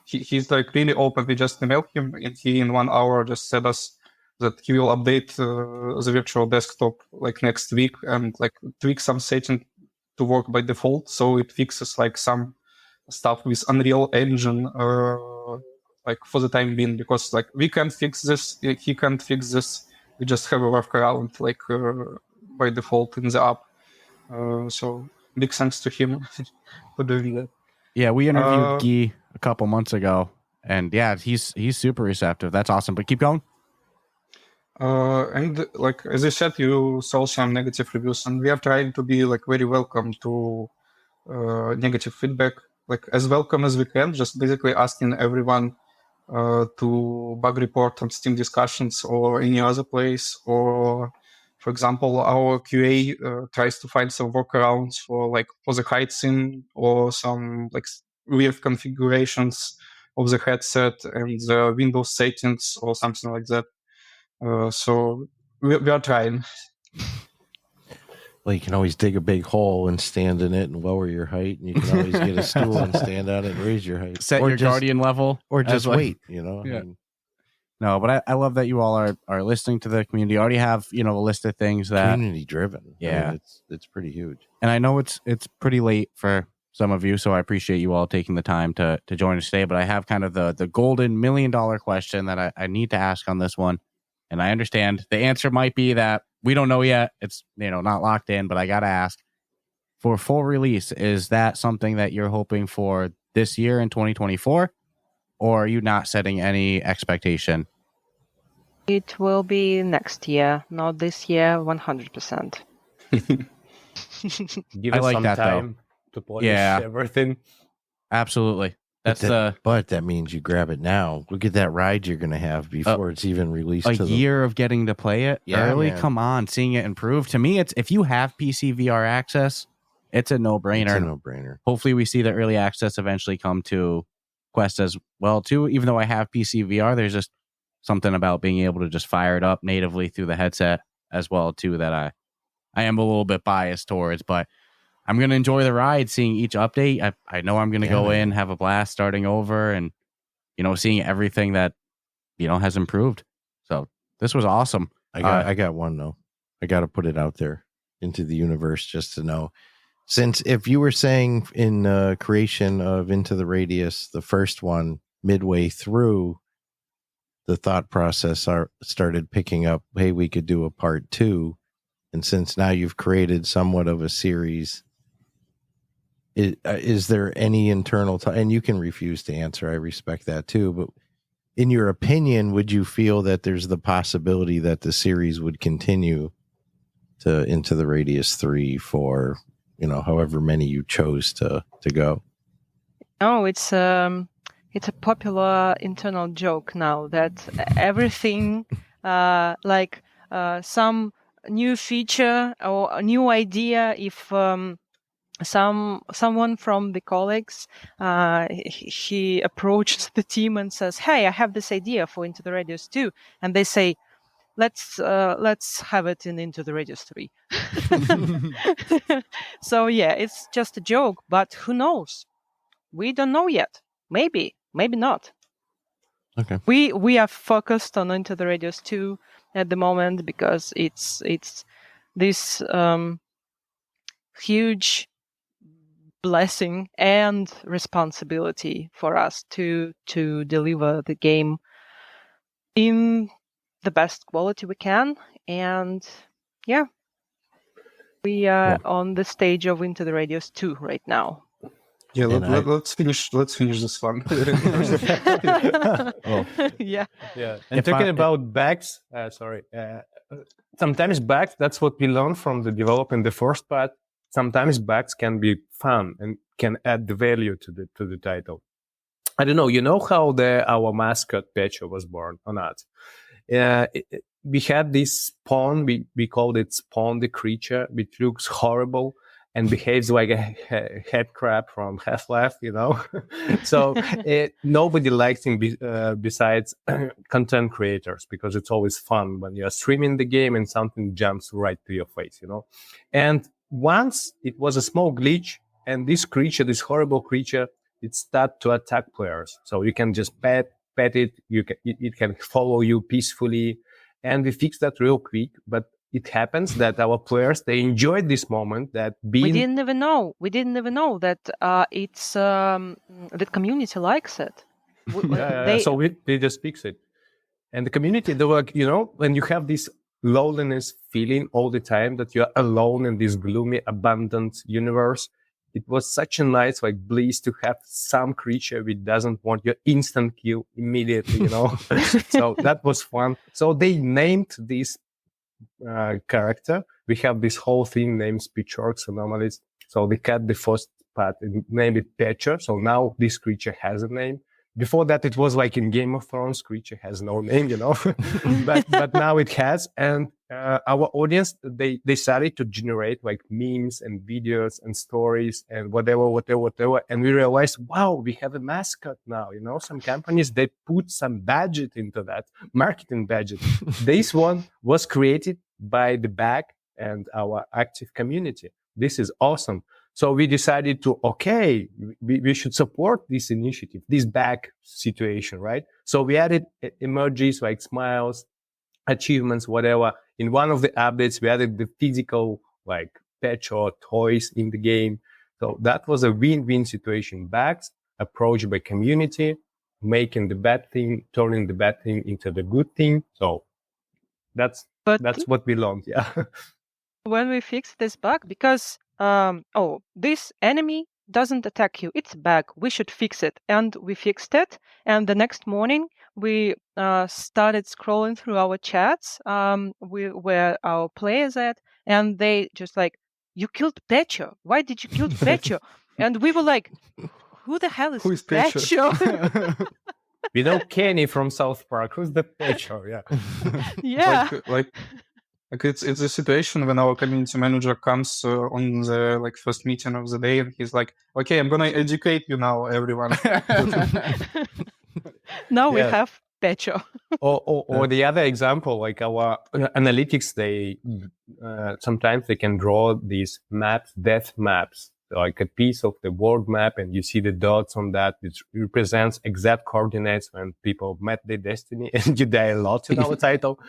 he's like really open. We just emailed him, and he in 1 hour just said us that he will update the virtual desktop like next week and like tweak some setting to work by default, so it fixes like some stuff with Unreal Engine, like for the time being, because like we can't fix this, he can't fix this. We just have a workaround like by default in the app. So big thanks to him for doing that. Yeah, we interviewed Guy a couple months ago, and yeah, he's super receptive. That's awesome. But keep going. And like as I said, you saw some negative reviews, and we are trying to be like very welcome to negative feedback, like as welcome as we can. Just basically asking everyone to bug report on Steam discussions or any other place, or for example, our QA tries to find some workarounds for the hide scene or some like weird configurations of the headset and the Windows settings or something like that. So we are trying. Well, you can always dig a big hole and stand in it and lower your height, and you can always get a stool and stand on it and raise your height. Set your guardian level, or just wait. Yeah. No, but I love that you all are listening to the community. You already have a list of things that community driven. Yeah, I mean, it's pretty huge. And I know it's pretty late for some of you, so I appreciate you all taking the time to join us today. But I have kind of the golden $1 million question that I need to ask on this one. And I understand the answer might be that we don't know yet. It's not locked in, but I got to ask, for full release, is that something that you're hoping for this year in 2024? Or are you not setting any expectation? It will be next year, not this year, 100%. Give I us like some that, time to polish everything. Absolutely. But that means you grab it now. Look at that ride you're going to have before it's even released. A year of getting to play it early. Man. Come on, seeing it improve. To me, it's if you have PC VR access, it's a no-brainer. It's a no-brainer. Hopefully, we see the early access eventually come to Quest as well too. Even though I have PC VR, there's just something about being able to just fire it up natively through the headset as well too that I am a little bit biased towards, but I'm going to enjoy the ride, seeing each update. I know I'm going to go in, have a blast starting over and, seeing everything that, has improved. So this was awesome. I got one though. I got to put it out there into the universe just to know. Since if you were saying in creation of Into the Radius, the first one, midway through, the thought process started picking up, hey, we could do a part 2. And since now you've created somewhat of a series, is there any internal and you can refuse to answer, I respect that too, but in your opinion, would you feel that there's the possibility that the series would continue to Into the Radius 3 for however many you chose to go? No, it's a popular internal joke now that everything some new feature or a new idea, if someone from the colleagues he approached the team and says, "Hey, I have this idea for Into the Radius 2," and they say, let's have it in Into the Radius 3. So yeah, it's just a joke, but who knows? We don't know yet. Maybe not. Okay. We are focused on Into the Radius 2 at the moment because it's this huge blessing and responsibility for us to deliver the game in the best quality we can. And yeah, we are on the stage of Into the Radius 2 right now. Yeah, let's finish this one. Yeah. And talking about bugs, sometimes bugs, that's what we learned from the development, the first part. Sometimes bugs can be fun and can add the value to the title. I don't know, you know how our mascot Pecho was born or not? We had this spawn, we called it Spawn the creature, which looks horrible and behaves like a head crab from Half-Life, you know? So nobody likes him besides content creators, because it's always fun when you're streaming the game and something jumps right to your face, you know? And once it was a small glitch, and this creature, this horrible creature, it started to attack players. So you can just pet it, it can follow you peacefully. And we fixed that real quick, but it happens that our players, they enjoyed this moment that we didn't even know that it's the community likes it. So we just fix it. And the community, they were, you know, when you have this loneliness feeling all the time that you're alone in this gloomy, abandoned universe, it was such a nice bliss to have some creature which doesn't want your instant kill immediately, you know. So that was fun. So they named this character. We have this whole thing named Speech Orcs Anomalies. So they cut the first part and named it Pecho. So now this creature has a name. Before that, it was like in Game of Thrones, creature has no name, you know, but now it has. And our audience, they started to generate like memes and videos and stories and whatever. And we realized, wow, we have a mascot now, you know. Some companies, they put some budget into that, marketing budget. This one was created by the back and our active community. This is awesome. So we decided to, we should support this initiative, this back situation, right? So we added emojis like smiles, achievements, whatever. In one of the updates, we added the physical like Pecho toys in the game. So that was a win-win situation. Backs approached by community, making the bad thing, turning the bad thing into the good thing. So that's what we learned. Yeah. When we fixed this bug, because this enemy doesn't attack you, it's a bug, we should fix it. And we fixed it. And the next morning, we started scrolling through our chats where our players at, and they just like, you killed Pecho. Why did you kill Pecho? And we were like, who the hell is Pecho? We know Kenny from South Park. Who's the Pecho? Yeah. Yeah. Like it's a situation when our community manager comes on the first meeting of the day, and he's like, "Okay, I'm gonna educate you now, everyone." Now we have Pecho. or the other example, like our analytics, they sometimes they can draw these maps, death maps, like a piece of the world map, and you see the dots on that, which represents exact coordinates when people met their destiny, and you die a lot in our title.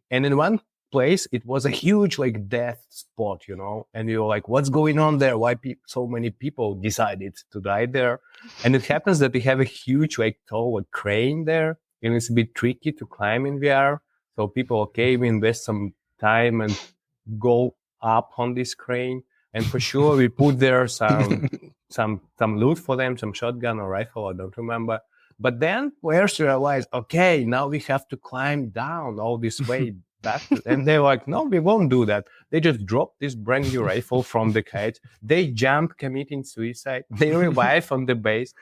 And in one place, it was a huge death spot, you know, and you're like, what's going on there? Why so many people decided to die there? And it happens that they have a huge tall crane there, and it's a bit tricky to climb in VR. So people, we invest some time and go up on this crane, and for sure we put there some loot for them, some shotgun or rifle, I don't remember. But then players realize, now we have to climb down all this way back. And they're like, no, we won't do that. They just drop this brand new rifle from the kite. They jump, committing suicide. They revive on the base,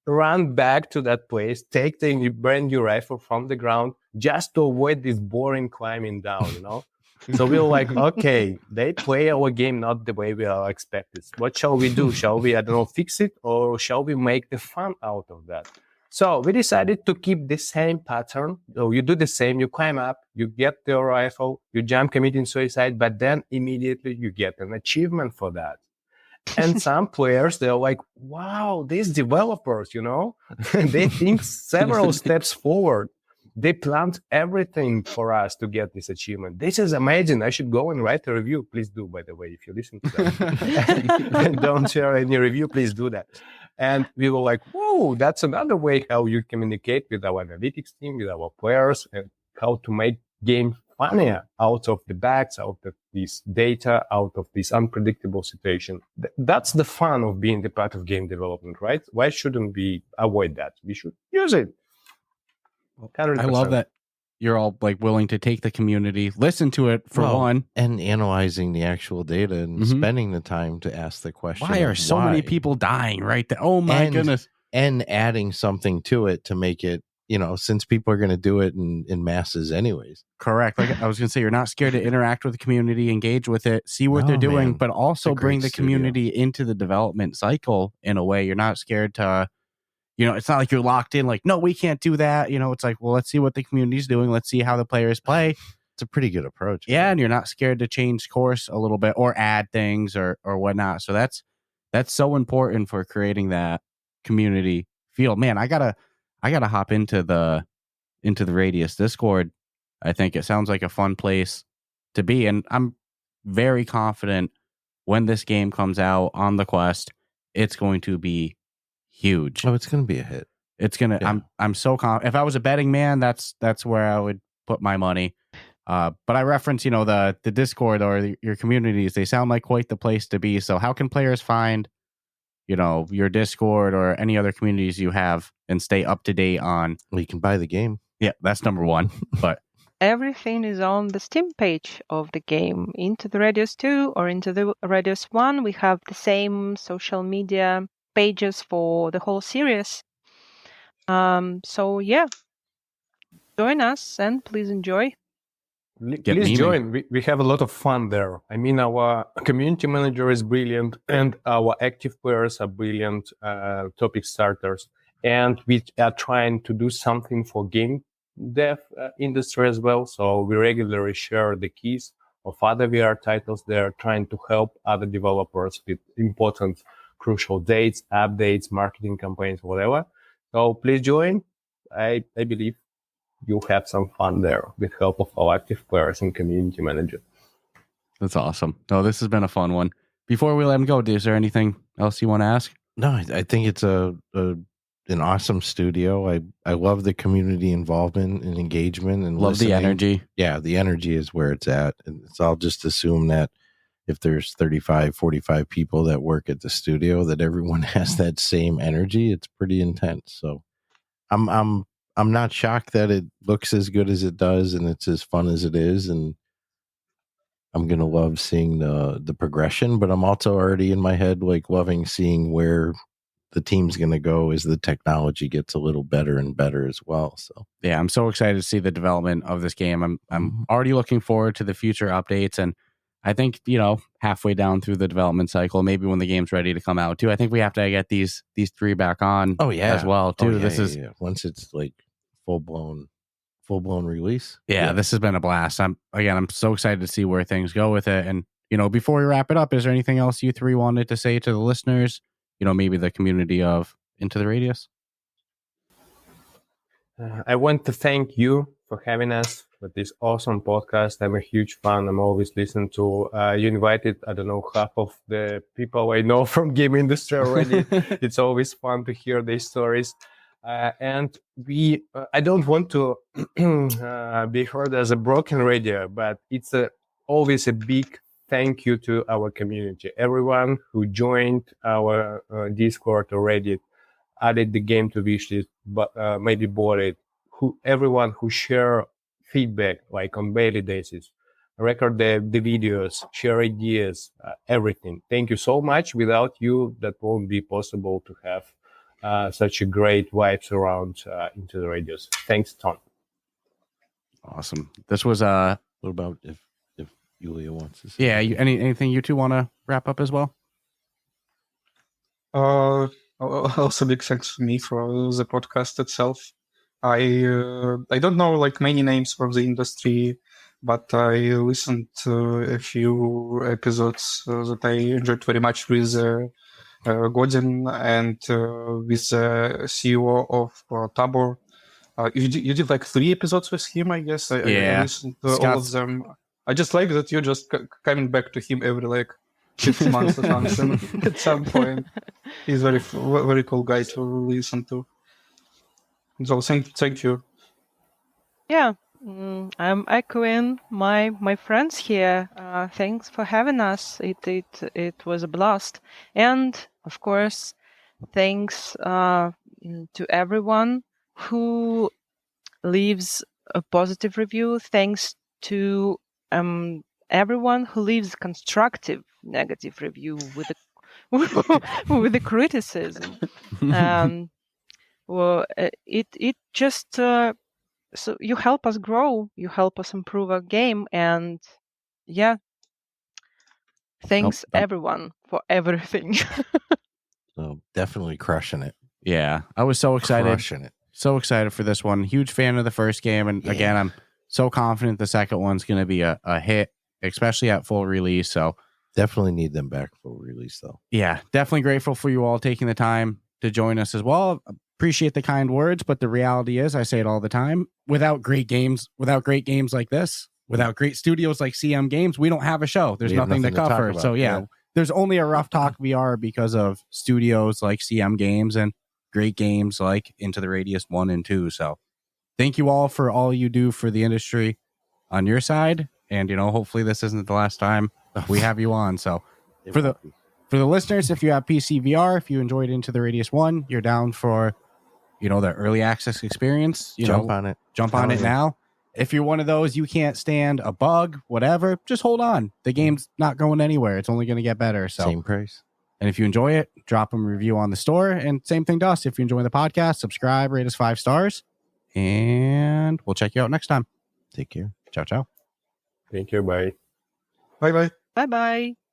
run back to that place, take the brand new rifle from the ground just to avoid this boring climbing down, you know? So we were like, okay, they play our game not the way we are expected. What shall we do? Shall we, I don't know, fix it, or shall we make the fun out of that? So we decided to keep the same pattern. So you do the same, you climb up, you get the rifle, you jump, committing suicide, but then immediately you get an achievement for that. And some players, they're like, wow, these developers, they think several steps forward. They planned everything for us to get this achievement. This is amazing. I should go and write a review. Please do, by the way, if you listen to that. And don't share any review, please do that. And we were like, whoa, that's another way how you communicate with our analytics team, with our players, and how to make game funnier out of the bugs, out of this data, out of this unpredictable situation. That's the fun of being the part of game development, right? Why shouldn't we avoid that? We should use it. 100%. I love that you're all like willing to take the community, listen to it for one, and analyzing the actual data and spending the time to ask the question. Why are so many people dying right there? Oh my goodness. And adding something to it to make it, since people are going to do it in masses anyways. Correct. Like I was going to say, you're not scared to interact with the community, engage with it, see what they're doing, but also bring the community into the development cycle in a way. You're not scared to, it's not like you're locked in like, no, we can't do that. It's like, well, let's see what the community's doing. Let's see how the players play. It's a pretty good approach. Yeah. And you're not scared to change course a little bit or add things or whatnot. So that's so important for creating that community feel. Man, I gotta hop into the Radius Discord. I think it sounds like a fun place to be. And I'm very confident when this game comes out on the Quest, it's going to be huge. Oh, it's going to be a hit. It's going to, yeah. I'm so confident. If I was a betting man, that's where I would put my money. But I reference, the Discord or your communities, they sound like quite the place to be. So how can players find, your Discord or any other communities you have and stay up to date on? Well, you can buy the game. Yeah, that's number one. But everything is on the Steam page of the game. Into the Radius 2 or into the Radius 1, we have the same social media pages for the whole series. So yeah, join us and please enjoy. Please join. We have a lot of fun there. I mean, our community manager is brilliant and our active players are brilliant topic starters. And we are trying to do something for game dev industry as well. So we regularly share the keys of other VR titles. They're trying to help other developers with important, crucial dates, updates, marketing campaigns, whatever. So please join. I believe you'll have some fun there with help of our active players and community manager. That's awesome. No, this has been a fun one. Before we let him go, is there anything else you want to ask? No, I think it's an awesome studio. I love the community involvement and engagement and love listening. The energy. Yeah, the energy is where it's at. And I'll just assume that if there's 35, 45 people that work at the studio, that everyone has that same energy. It's pretty intense. So I'm not shocked that it looks as good as it does and it's as fun as it is. And I'm going to love seeing the progression, but I'm also already in my head, like loving seeing where the team's going to go as the technology gets a little better and better as well. So yeah, I'm so excited to see the development of this game. I'm already looking forward to the future updates. And I think, halfway down through the development cycle, maybe when the game's ready to come out too, I think we have to get these three back on as well too. This is once it's like full blown release. Yeah, this has been a blast. I'm so excited to see where things go with it. And, before we wrap it up, is there anything else you three wanted to say to the listeners? Maybe the community of Into the Radius? I want to thank you for having us with this awesome podcast. I'm a huge fan. I'm always listening to, you invited, I don't know, half of the people I know from game industry already. It's always fun to hear their stories. And I don't want to be heard as a broken radio, but it's always a big thank you to our community. Everyone who joined our Discord already, added the game to wishlist, but maybe bought it. Everyone who share feedback like on daily basis, record the videos, share ideas, everything. Thank you so much. Without you, that won't be possible to have such a great vibes around Into the Radius. Thanks, Tom. Awesome. This was what about if Yulia wants to say. Yeah, anything you two want to wrap up as well? Also big thanks for me for the podcast itself. I don't know like many names from the industry, but I listened to a few episodes that I enjoyed very much with Godin and with the CEO of Tabor. You did like 3 episodes with him, I guess. I listened to all of them. I just like that you're just coming back to him every like 6 months or something at some point. He's very cool guy to listen to. So thank you. Yeah, I'm echoing my friends here. Thanks for having us. It was a blast, and of course, thanks to everyone who leaves a positive review. Thanks to everyone who leaves constructive negative review with with the criticism. Well, it just so you help us grow, you help us improve our game, and yeah, thanks everyone for everything. So definitely crushing it. Yeah, I was so excited. Crushing it. So excited for this one. Huge fan of the first game, and again, I'm so confident the second one's going to be a hit, especially at full release. So definitely need them back full release, though. Yeah, definitely grateful for you all taking the time to join us as well. Appreciate the kind words, but the reality is, I say it all the time, without great games like this, without great studios like CM Games, we don't have a show. There's nothing to cover. So yeah, there's only a Ruff Talk VR because of studios like CM Games and great games like Into the Radius 1 and 2. So thank you all for all you do for the industry on your side. And, hopefully this isn't the last time we have you on. So for the listeners, if you have PC VR, if you enjoyed Into the Radius 1, you're down for, the early access experience, jump on it. Jump on it now. If you're one of those, you can't stand a bug, whatever, just hold on. The game's not going anywhere. It's only going to get better. So same price. And if you enjoy it, drop them a review on the store. And same thing to us. If you enjoy the podcast, subscribe, rate us 5 stars. And we'll check you out next time. Take care. Ciao, ciao. Thank you. Bye. Bye-bye. Bye-bye.